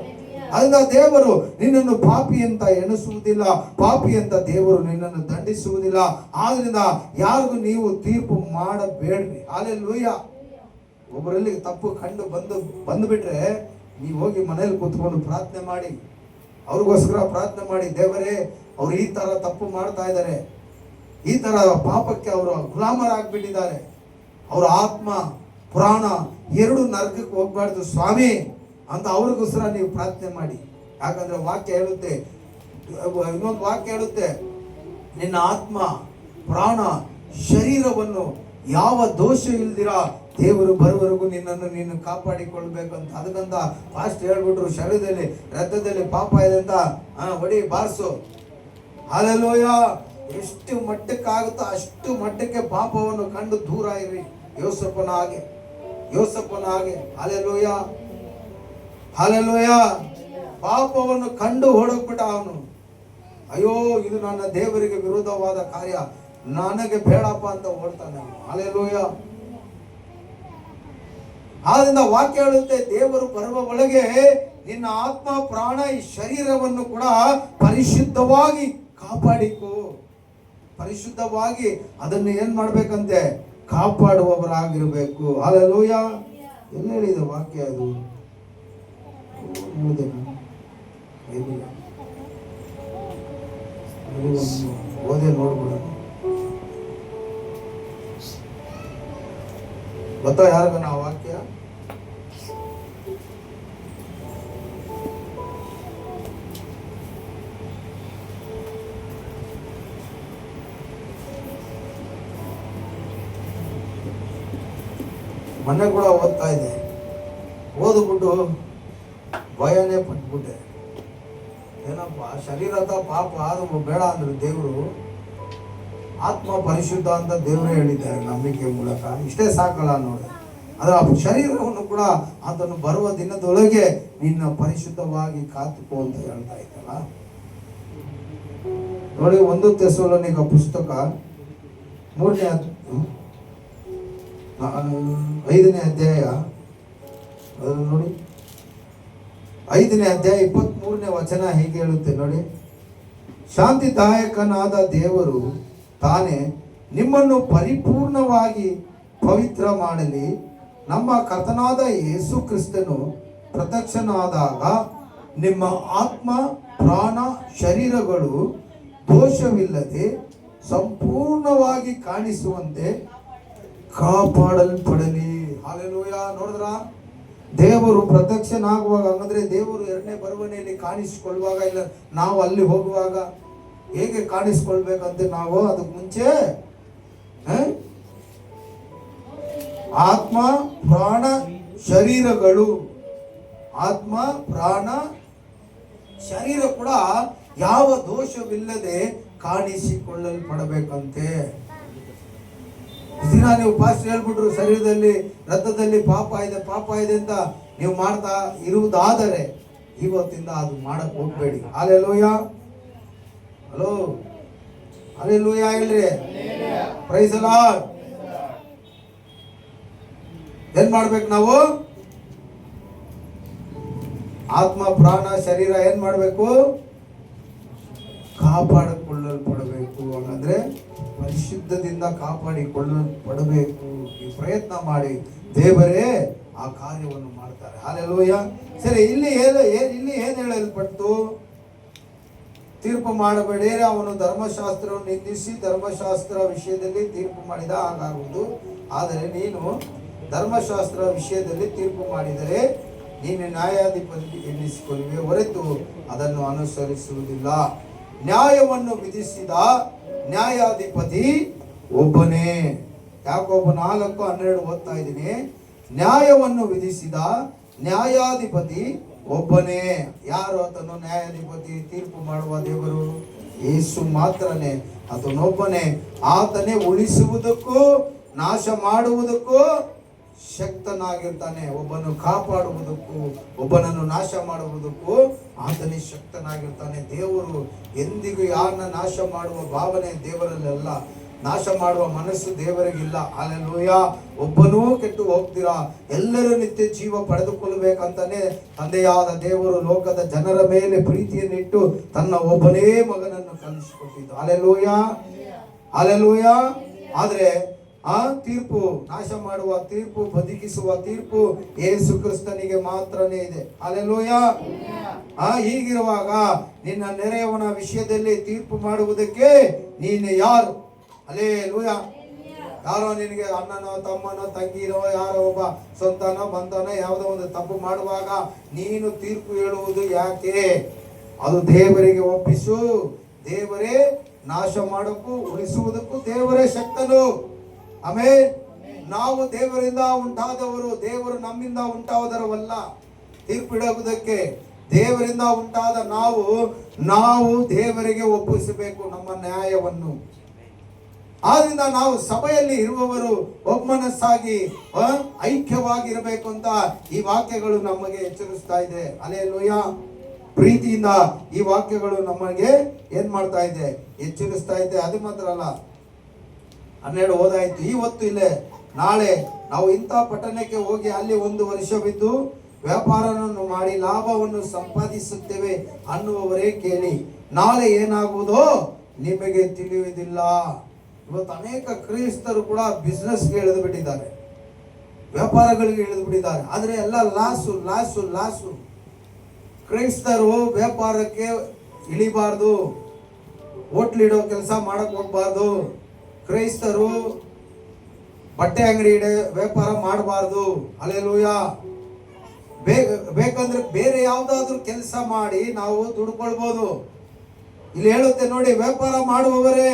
ಅದರಿಂದ ದೇವರು ನಿನ್ನನ್ನು ಪಾಪಿ ಅಂತ ಎಣಿಸುವುದಿಲ್ಲ, ಪಾಪಿ ಅಂತ ದೇವರು ನಿನ್ನನ್ನು ದಂಡಿಸುವುದಿಲ್ಲ. ಆದ್ರಿಂದ ಯಾರಿಗೂ ನೀವು ತೀರ್ಪು ಮಾಡಬೇಡ್ರಿ. ಹಲ್ಲೆಲೂಯಾ. ಒಬ್ಬರಲ್ಲಿ ತಪ್ಪು ಕಂಡು ಬಂದುಬಿಟ್ರೆ ನೀವು ಹೋಗಿ ಮನೇಲಿ ಕೂತ್ಕೊಂಡು ಪ್ರಾರ್ಥನೆ ಮಾಡಿ, ಅವ್ರಿಗೋಸ್ಕರ ಪ್ರಾರ್ಥನೆ ಮಾಡಿ, ದೇವರೇ ಅವ್ರು ಈ ತರ ತಪ್ಪು ಮಾಡ್ತಾ ಇದ್ದಾರೆ, ಈ ತರ ಪಾಪಕ್ಕೆ ಅವರು ಗುಲಾಮರಾಗ್ಬಿಟ್ಟಿದ್ದಾರೆ, ಅವರ ಆತ್ಮ ಪ್ರಾಣ 2 ನರಕಕ್ಕೆ ಹೋಗ್ಬಾರ್ದು ಸ್ವಾಮಿ ಅಂತ ಅವ್ರಿಗೋಸ್ಕರ ನೀವು ಪ್ರಾರ್ಥನೆ ಮಾಡಿ. ಯಾಕಂದ್ರೆ ವಾಕ್ಯ ಹೇಳುತ್ತೆ, ಇನ್ನೊಂದು ವಾಕ್ಯ ಹೇಳುತ್ತೆ, ನಿನ್ನ ಆತ್ಮ ಪ್ರಾಣ ಶರೀರವನ್ನು ಯಾವ ದೋಷ ಇಲ್ದಿರ ದೇವರು ಬರುವವರೆಗೂ ನೀನು ಕಾಪಾಡಿಕೊಳ್ಬೇಕಂತ. ಅದಕ್ಕಂತ ಫಾಸ್ಟ್ ಹೇಳ್ಬಿಟ್ರು, ಶರೀರದಲ್ಲಿ ರಕ್ತದಲ್ಲಿ ಪಾಪ ಇದೆ ಅಂತ ಹೊಡಿ ಬಾರಿಸು. ಹಲ್ಲೆಲೂಯಾ. ಎಷ್ಟು ಮಟ್ಟಕ್ಕಾಗುತ್ತೋ ಅಷ್ಟು ಮಟ್ಟಕ್ಕೆ ಪಾಪವನ್ನು ಕಂಡು ದೂರ ಇರಿ. ಯೋಸಪ್ಪನ ಹಾಗೆ. ಹಲ್ಲೆಲೂಯಾ. ಹಲ್ಲೆಲೂಯಾ. ಪಾಪವನ್ನು ಕಂಡು ಹೊಡಕ್ಬಿಟ್ಟ ಅವನು. ಅಯ್ಯೋ, ಇದು ನನ್ನ ದೇವರಿಗೆ ವಿರೋಧವಾದ ಕಾರ್ಯ, ನನಗೆ ಬೇಡಪ್ಪ ಅಂತ ಓಡ್ತಾನೆ. ಹಲ್ಲೆಲೂಯಾ. ಆದ್ರಿಂದ ವಾಕ್ಯ ಹೇಳುತ್ತೆ, ದೇವರು ಬರುವ ಒಳಗೆ ನಿನ್ನ ಆತ್ಮ ಪ್ರಾಣ ಈ ಶರೀರವನ್ನು ಕೂಡ ಪರಿಶುದ್ಧವಾಗಿ ಕಾಪಾಡಿಕೋ. ಪರಿಶುದ್ಧವಾಗಿ ಅದನ್ನು ಏನ್ ಮಾಡ್ಬೇಕಂತೆ? ಕಾಪಾಡುವವರಾಗಿರ್ಬೇಕು. ಹಲ್ಲೆಲೂಯಾ. ಎಲ್ಲ ಹೇಳಿದ ವಾಕ್ಯ ಅದು? ಓದೇ ನೋಡ್ಬಿಡ. ಗೊತ್ತಾ ಯಾರಿಗ ನಾವು ವಾಕ್ಯ? ಮೊನ್ನೆ ಕೂಡ ಓದ್ತಾ ಇದೆ, ಓದ್ಬಿಟ್ಟು ಭಯನೇ ಪಟ್ಬಿಟ್ಟೆ. ಏನಪ್ಪ, ಶರೀರದ ಪಾಪ ಅದು ಬೇಡ ಅಂದ್ರೆ ದೇವರು, ಆತ್ಮ ಪರಿಶುದ್ಧ ಅಂತ ದೇವರೇ ಹೇಳಿದ್ದಾರೆ ನಂಬಿಕೆ ಮೂಲಕ. ಇಷ್ಟೇ ಸಾಕಲ್ಲ ನೋಡಿ. ಅದರ ಶರೀರವನ್ನು ಕೂಡ ಆತನು ಬರುವ ದಿನದೊಳಗೆ ನಿನ್ನ ಪರಿಶುದ್ಧವಾಗಿ ಕಾತುಕೋ ಅಂತ ಹೇಳ್ತಾ ಇದ್ದಲ್ಲ ನೋಡಿ. 1 ಥೆಸಲೋನಿಕ ಪುಸ್ತಕ 5ನೇ ಅಧ್ಯಾಯ ನೋಡಿ, 5ನೇ ಅಧ್ಯಾಯ 23ನೇ ವಚನ ಹೀಗೆ ಹೇಳುತ್ತೆ ನೋಡಿ. ಶಾಂತಿದಾಯಕನಾದ ದೇವರು ತಾನೇ ನಿಮ್ಮನ್ನು ಪರಿಪೂರ್ಣವಾಗಿ ಪವಿತ್ರ ಮಾಡಲಿ. ನಮ್ಮ ಕರ್ತನಾದ ಯೇಸು ಕ್ರಿಸ್ತನು ಪ್ರತ್ಯಕ್ಷನಾದಾಗ ನಿಮ್ಮ ಆತ್ಮ, ಪ್ರಾಣ, ಶರೀರಗಳು ದೋಷವಿಲ್ಲದೆ ಸಂಪೂರ್ಣವಾಗಿ ಕಾಣಿಸುವಂತೆ ಕಾಪಾಡಲ್ಪಡಲಿ. ಹಾಲೆಲೂಯ. ನೋಡಿದ್ರ, ದೇವರು ಪ್ರತ್ಯಕ್ಷನಾಗುವಾಗ, ಅಂದ್ರೆ ದೇವರು ಎರಡನೇ ಬರುವಣೆಯಲ್ಲಿ ಕಾಣಿಸಿಕೊಳ್ಳುವಾಗ, ಇಲ್ಲ ನಾವು ಅಲ್ಲಿ ಹೋಗುವಾಗ ಹೇಗೆ ಕಾಣಿಸ್ಕೊಳ್ಬೇಕಂತ ನಾವು ಅದಕ್ಕೆ ಮುಂಚೆ ಆತ್ಮ, ಪ್ರಾಣ, ಶರೀರಗಳು, ಆತ್ಮ, ಪ್ರಾಣ, ಶರೀರ ಕೂಡ ಯಾವ ದೋಷವಿಲ್ಲದೆ ಕಾಣಿಸಿಕೊಳ್ಳಲ್ಪಡಬೇಕಂತೆ. ದಿನ ನೀವು ಪಾಸ್ಟ್ ಹೇಳ್ಬಿಟ್ರು ಶರೀರದಲ್ಲಿ, ರಕ್ತದಲ್ಲಿ ಪಾಪ ಇದೆ ಅಂತ ನೀವು ಮಾಡ್ತಾ ಇರುವುದಾದರೆ ಇವತ್ತಿಂದ ಅದು ಮಾಡಕ್ ಹೋಗ್ಬೇಡಿ. ಹಲ್ಲೆಲೂಯ. ಹಲೋ, ಹಲ್ಲೆಲೂಯ ಹೇಳ್ರಿ. Praise the Lord. ಏನ್ ಮಾಡ್ಬೇಕು ನಾವು? ಆತ್ಮ, ಪ್ರಾಣ, ಶರೀರ ಏನ್ ಮಾಡ್ಬೇಕು? ಕಾಪಾಡಿಕೊಳ್ಳಲ್ಪಡಬೇಕು. ಹಾಗಂದ್ರೆ ಪರಿಶುದ್ಧದಿಂದ ಕಾಪಾಡಿಕೊಳ್ಳಲ್ಪಡಬೇಕು. ಈ ಪ್ರಯತ್ನ ಮಾಡಿ ದೇವರೇ ಆ ಕಾರ್ಯವನ್ನು ಮಾಡ್ತಾರೆ. ಹಲ್ಲೆಲೂಯ. ಸರಿ, ಇಲ್ಲಿ ಏನ್ ಹೇಳಲ್ಪಟ್ಟು? ತೀರ್ಪು ಮಾಡಬೇಡಿ. ಅವನು ಧರ್ಮಶಾಸ್ತ್ರವನ್ನು ನಿಂದಿಸಿ ಧರ್ಮಶಾಸ್ತ್ರ ವಿಷಯದಲ್ಲಿ ತೀರ್ಪು ಮಾಡಿದ ಹಾಗಾಗುವುದು. ಆದರೆ ನೀನು ಧರ್ಮಶಾಸ್ತ್ರ ವಿಷಯದಲ್ಲಿ ತೀರ್ಪು ಮಾಡಿದರೆ ನೀನು ನ್ಯಾಯಾಧಿಪತಿ ಎನ್ನಿಸಿಕೊಳ್ಳುವೆ ಹೊರತು ಅದನ್ನು ಅನುಸರಿಸುವುದಿಲ್ಲ. ನ್ಯಾಯವನ್ನು ವಿಧಿಸಿದ ನ್ಯಾಯಾಧಿಪತಿ ಒಬ್ಬನೇ. ಯಾಕೋಬ 4:12 ಓದ್ತಾ ಇದ್ದೀನಿ. ನ್ಯಾಯವನ್ನು ವಿಧಿಸಿದ ನ್ಯಾಯಾಧಿಪತಿ ಒಬ್ಬನೇ. ಯಾರು ಆತನು ನ್ಯಾಯಾಧಿಪತಿ? ತೀರ್ಪು ಮಾಡುವ ದೇವರು ಯೇಸು ಮಾತ್ರನೇ. ಆತನೊಬ್ಬನೇ. ಆತನೇ ಉಳಿಸುವುದಕ್ಕೂ ನಾಶ ಮಾಡುವುದಕ್ಕೂ ಶಕ್ತನಾಗಿರ್ತಾನೆ. ಒಬ್ಬನು ಕಾಪಾಡುವುದಕ್ಕೂ ಒಬ್ಬನನ್ನು ನಾಶ ಮಾಡುವುದಕ್ಕೂ ಆತನೇ ಶಕ್ತನಾಗಿರ್ತಾನೆ. ದೇವರು ಎಂದಿಗೂ ಯಾರನ್ನ ನಾಶ ಮಾಡುವ ಭಾವನೆ ದೇವರಲ್ಲೆಲ್ಲ, ನಾಶ ಮಾಡುವ ಮನಸ್ಸು ದೇವರಿಗಿಲ್ಲ. ಹಲ್ಲೆಲೂಯ. ಒಬ್ಬನೂ ಕೆಟ್ಟು ಹೋಗ್ತೀರಾ, ಎಲ್ಲರೂ ನಿತ್ಯ ಜೀವ ಪಡೆದುಕೊಳ್ಳಬೇಕಂತಾನೆ ತಂದೆಯಾದ ದೇವರು ಲೋಕದ ಜನರ ಮೇಲೆ ಪ್ರೀತಿಯನ್ನಿಟ್ಟು ತನ್ನ ಒಬ್ಬನೇ ಮಗನನ್ನು ಕಲಿಸಿಕೊಟ್ಟಿದ್ದು. Hallelujah, hallelujah. ಆದ್ರೆ ಆ ತೀರ್ಪು, ನಾಶ ಮಾಡುವ ತೀರ್ಪು, ಬದುಕಿಸುವ ತೀರ್ಪು ಯೇಸು ಕ್ರಿಸ್ತನಿಗೆ ಮಾತ್ರನೇ ಇದೆ. ಹಲ್ಲೆಲೂಯ. ಹೀಗಿರುವಾಗ ನಿನ್ನ ನೆರೆಯವನ ವಿಷಯದಲ್ಲಿ ತೀರ್ಪು ಮಾಡುವುದಕ್ಕೆ ನೀನು ಯಾರು? ಹಲ್ಲೆಲೂಯ. ಯಾರೋ ನಿನಗೆ ಅಣ್ಣನೋ, ತಮ್ಮನೋ, ತಂಗಿನೋ, ಯಾರೋ ಒಬ್ಬ ಸ್ವಂತನೋ, ಬಂಧನೋ ಯಾವುದೋ ಒಂದು ತಪ್ಪು ಮಾಡುವಾಗ ನೀನು ತೀರ್ಪು ಹೇಳುವುದು ಯಾಕೆ? ಅದು ದೇವರಿಗೆ ಒಪ್ಪಿಸು. ದೇವರೇ ನಾಶ ಮಾಡೋಕ್ಕೂ ಉಳಿಸುವುದಕ್ಕೂ ದೇವರೇ ಶಕ್ತನು. ಆಮೇಲೆ ನಾವು ದೇವರಿಂದ ಉಂಟಾದವರು, ದೇವರು ನಮ್ಮಿಂದ ಉಂಟಾದವರಲ್ಲ. ತೀರ್ಪಿಡುವುದಕ್ಕೆ ದೇವರಿಂದ ಉಂಟಾದ ನಾವು ದೇವರಿಗೆ ಒಪ್ಪಿಸಬೇಕು ನಮ್ಮ ನ್ಯಾಯವನ್ನು. ಆದ್ರಿಂದ ನಾವು ಸಭೆಯಲ್ಲಿ ಇರುವವರು ಒಮ್ಮನಸ್ಸಾಗಿ ಐಕ್ಯವಾಗಿರಬೇಕು ಅಂತ ಈ ವಾಕ್ಯಗಳು ನಮಗೆ ಎಚ್ಚರಿಸ್ತಾ ಇದೆ. ಹಲ್ಲೆಲೂಯ. ಪ್ರೀತಿಯಿಂದ ಈ ವಾಕ್ಯಗಳು ನಮಗೆ ಏನ್ ಮಾಡ್ತಾ ಇದೆ? ಎಚ್ಚರಿಸ್ತಾ ಇದೆ. ಅದು ಮಾತ್ರ ಅಲ್ಲ, 12 ಓದಾಯ್ತು. ಇವತ್ತು ಇಲ್ಲೇ ನಾಳೆ ನಾವು ಇಂಥ ಪಟ್ಟಣಕ್ಕೆ ಹೋಗಿ ಅಲ್ಲಿ 1 ವರ್ಷವಿದ್ದು ವ್ಯಾಪಾರವನ್ನು ಮಾಡಿ ಲಾಭವನ್ನು ಸಂಪಾದಿಸುತ್ತೇವೆ ಅನ್ನುವವರೇ ಕೇಳಿ. ನಾಳೆ ಏನಾಗುವುದೋ ನಿಮಗೆ ತಿಳಿಯುವುದಿಲ್ಲ. ಇವತ್ತು ಅನೇಕ ಕ್ರೈಸ್ತರು ಕೂಡ ಬಿಸ್ನೆಸ್ಗೆ ಇಳಿದು ಬಿಟ್ಟಿದ್ದಾರೆ, ವ್ಯಾಪಾರಗಳಿಗೆ ಇಳಿದು ಬಿಟ್ಟಿದ್ದಾರೆ. ಆದರೆ ಎಲ್ಲ ಲಾಸು ಲಾಸು ಲಾಸು. ಕ್ರೈಸ್ತರು ವ್ಯಾಪಾರಕ್ಕೆ ಇಳಿಬಾರ್ದು, ಹೋಟ್ಲಿಡೋ ಕೆಲಸ ಮಾಡಕ್ ಹೋಗ್ಬಾರ್ದು. ಕ್ರೈಸ್ತರು ಬಟ್ಟೆ ಅಂಗಡಿ ವ್ಯಾಪಾರ ಮಾಡಬಾರ್ದು. ಹಲ್ಲೆಲೂಯ. ಬೇಕಂದ್ರೆ ಬೇರೆ ಯಾವ್ದಾದ್ರು ಕೆಲಸ ಮಾಡಿ ನಾವು ದುಡ್ಕೊಳ್ಬಹುದು. ಇಲ್ಲಿ ಹೇಳುತ್ತೆ ನೋಡಿ, ವ್ಯಾಪಾರ ಮಾಡುವವರೇ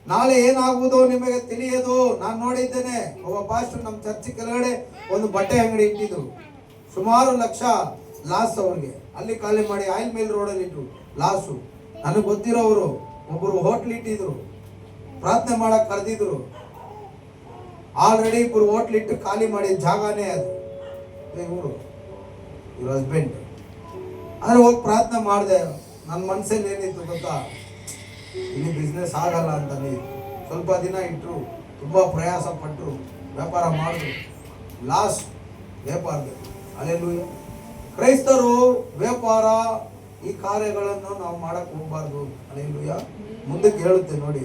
ನಾಳೆ ಏನಾಗುವುದೋ ನಿಮಗೆ ತಿಳಿಯದು. ನಾನು ನೋಡಿದ್ದೇನೆ, ಒಬ್ಬ ಪಾಸ್ಟರ್ ನಮ್ಮ ಚರ್ಚ್ ಕೆಳಗಡೆ ಒಂದು ಬಟ್ಟೆ ಅಂಗಡಿ ಇಟ್ಟಿದ್ರು. ಸುಮಾರು ಲಕ್ಷ ಲಾಸ್ ಅವ್ರಿಗೆ. ಅಲ್ಲಿ ಖಾಲಿ ಮಾಡಿ ಆಯಿಲ್ ಮೇಲ್ ರೋಡಲ್ಲಿ ಇಟ್ರು, ಲಾಸು. ನನಗೆ ಗೊತ್ತಿರೋರು ಒಬ್ಬರು ಹೋಟ್ಲ್ ಇಟ್ಟಿದ್ರು, ಪ್ರಾರ್ಥನೆ ಮಾಡಕ್ ಕರೆದಿದ್ರು. ಆಲ್ರೆಡಿ ಇಬ್ಬರು ಹೋಟ್ಲ್ ಇಟ್ಟು ಖಾಲಿ ಮಾಡಿ ಜಾಗನೇ ಅದು ಇವರು ಇವ್ರ ಹಸ್ಬೆಂಡ್. ಆದ್ರೆ ಹೋಗಿ ಪ್ರಾರ್ಥನೆ ಮಾಡಿದೆ. ನನ್ನ ಮನಸ್ಸಲ್ಲಿ ಏನಿತ್ತು ಗೊತ್ತಾ, ಇಲ್ಲಿ ಬಿಸ್ನೆಸ್ ಆಗಲ್ಲ ಅಂತಾನೆ. ಸ್ವಲ್ಪ ದಿನ ಇಟ್ಟರು, ತುಂಬ ಪ್ರಯಾಸ ಪಟ್ಟರು, ವ್ಯಾಪಾರ ಮಾಡಿದ್ರು, ಲಾಸ್ ವ್ಯಾಪಾರದಲ್ಲಿ. ಹಲ್ಲೆಲೂಯ. ಕ್ರೈಸ್ತರು ವ್ಯಾಪಾರ ಈ ಕಾರ್ಯಗಳನ್ನು ನಾವು ಮಾಡಕ್ ಹೋಗ್ಬಾರ್ದು. ಹಲ್ಲೆಲೂಯ. ಮುಂದಕ್ಕೆ ಹೇಳುತ್ತೆ ನೋಡಿ,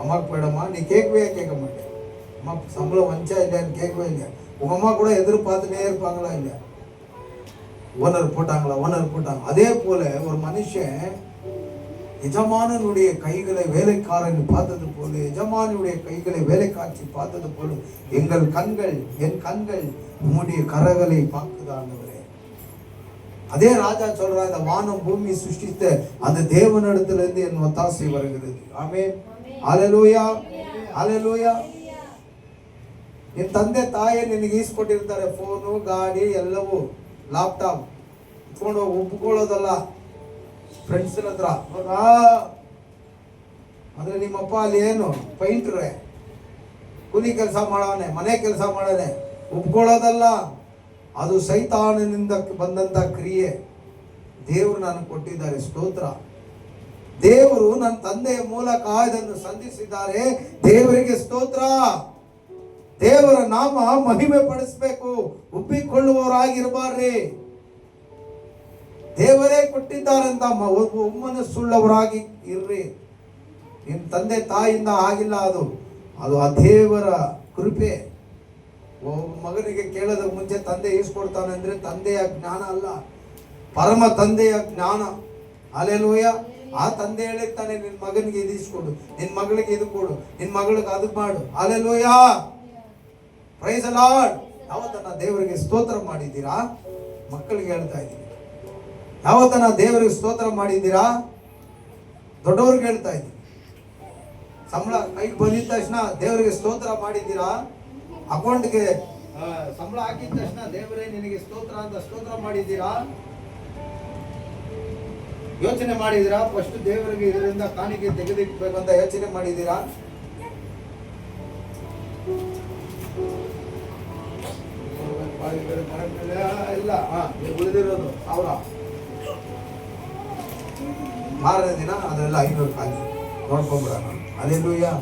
அம்மாக்கு போயிடம்மா, நீ கேட்கவே கேட்க மாட்டேன். அம்மா சம்பளம் வந்துச்சா இல்லையான்னு கேட்கவே இல்லையா. உங்க அம்மா கூட எதிர்பார்த்துட்டே இருப்பாங்களா இல்லையா? ஓனர் போட்டாங்க. அதே போல ஒரு மனுஷன் எஜமானனுடைய கைகளை வேலைக்காரன் பார்த்தது போல, எஜமானுடைய கைகளை வேலைக்காட்சி பார்த்தது போல என் கண்கள் உம்முடைய கரங்களை பார்க்குதாண்டவரே. அதே ராஜா சொல்றார், இந்த வானம் பூமி சிருஷ்டித்த அந்த தேவனிடத்திலிருந்து என் ஒத்தாசை வருகிறது. ஆமென். ஹல்லேலூயா, ஹல்லேலೂಯಾ. ನಿನ್ನ ತಂದೆ ತಾಯಿ ನಿನಗೆ ಈಸ್ಕೊಟ್ಟಿರ್ತಾರೆ ಫೋನು, ಗಾಡಿ, ಎಲ್ಲವೂ, ಲ್ಯಾಪ್ಟಾಪ್ ಇಟ್ಕೊಂಡು ಒಪ್ಕೊಳ್ಳೋದಲ್ಲ ಫ್ರೆಂಡ್ಸ್ನ ಹತ್ರ. ಅಂದ್ರೆ ನಿಮ್ಮಪ್ಪ ಅಲ್ಲಿ ಏನು ಪೈಂಟ್ರೆ, ಕೂಲಿ ಕೆಲಸ ಮಾಡೋನೆ, ಮನೆ ಕೆಲಸ ಮಾಡೋನೆ, ಒಪ್ಕೊಳ್ಳೋದಲ್ಲ. ಅದು ಸೈತಾನನಿಂದ ಬಂದಂತ ಕ್ರಿಯೆ. ದೇವರು ನನಗೆ ಕೊಟ್ಟಿದ್ದಾರೆ. ಸ್ತೋತ್ರ. ದೇವರು ನನ್ನ ತಂದೆಯ ಮೂಲಕ ಇದನ್ನು ಸಂಧಿಸಿದ್ದಾರೆ. ದೇವರಿಗೆ ಸ್ತೋತ್ರ. ದೇವರ ನಾಮ ಮಹಿಮೆ ಪಡಿಸಬೇಕು. ಉಬ್ಬಿಕೊಳ್ಳುವವರಾಗಿರಬಾರ್ರಿ. ದೇವರೇ ಕೊಟ್ಟಿದ್ದಾರಂತ ಒಮ್ಮನಸ್ಸುಳ್ಳವರಾಗಿ ಇರ್ರಿ. ನಿಮ್ಮ ತಂದೆ ತಾಯಿಯಿಂದ ಆಗಿಲ್ಲ, ಅದು ಆ ದೇವರ ಕೃಪೆ. ಮಗನಿಗೆ ಕೇಳೋದ ಮುಂಚೆ ತಂದೆ ಈಸ್ಕೊಡ್ತಾನೆ ಅಂದ್ರೆ ತಂದೆಯ ಜ್ಞಾನ ಅಲ್ಲ, ಪರಮ ತಂದೆಯ ಜ್ಞಾನ. ಹಲ್ಲೇಲೂಯಾ. ಆ ತಂದೆ ಹೇಳಿರ್ತಾನೆ, ನಿನ್ನ ಮಗನಿಗೆ ಇದು ಇಸ್ಕೊಡು, ನಿನ್ನ ಮಗಳಿಗೆ ಇದು ಕೊಡು, ನಿನ್ನ ಮಗಳಿಗೆ ಅದು ಮಾಡು. ಹಲ್ಲೇಲೂಯಾ. Praise the Lord. ಯಾವತ್ತನ್ನ ದೇವರಿಗೆ ಸ್ತೋತ್ರ ಮಾಡಿದ್ದೀರಾ? ಮಕ್ಕಳಿಗೆ ಹೇಳ್ತಾ ಇದ್ದೀನಿ, ಯಾವತ್ತನ್ನ ದೇವರಿಗೆ ಸ್ತೋತ್ರ ಮಾಡಿದ್ದೀರಾ? ದೊಡ್ಡವ್ರಿಗೆ ಹೇಳ್ತಾ ಇದ್ದೀನಿ, ಸಂಬಳ ಕೈಗೆ ಬಂದಿದ ತಕ್ಷಣ ದೇವರಿಗೆ ಸ್ತೋತ್ರ ಮಾಡಿದ್ದೀರಾ? ಅಕೌಂಟ್ಗೆ ಸಂಬಳ ಹಾಕಿದ ತಕ್ಷಣ ದೇವರೇ ನಿನಗೆ ಸ್ತೋತ್ರ ಅಂತ ಸ್ತೋತ್ರ ಮಾಡಿದ್ದೀರಾ? ಯೋಚನೆ ಮಾಡಿದ್ದೀರಾ? ಫಸ್ಟ್ ದೇವರಿಗೆ ಇದರಿಂದ ಕಾಣಿಕೆ ತೆಗೆದಿಟ್ಬೇಕು ಅಂತ ಯೋಚನೆ ಮಾಡಿದ್ದೀರಾ? ಇಲ್ಲ, ಉಳಿದಿರೋದು ಅವರ ಮಾರನೇ ದಿನ ಅದೆಲ್ಲ 500 ಖಾಲಿ ನೋಡ್ಕೊಂಡ್ಬಿಡೋಣ. ಹಲ್ಲೇಲೂಯಾ.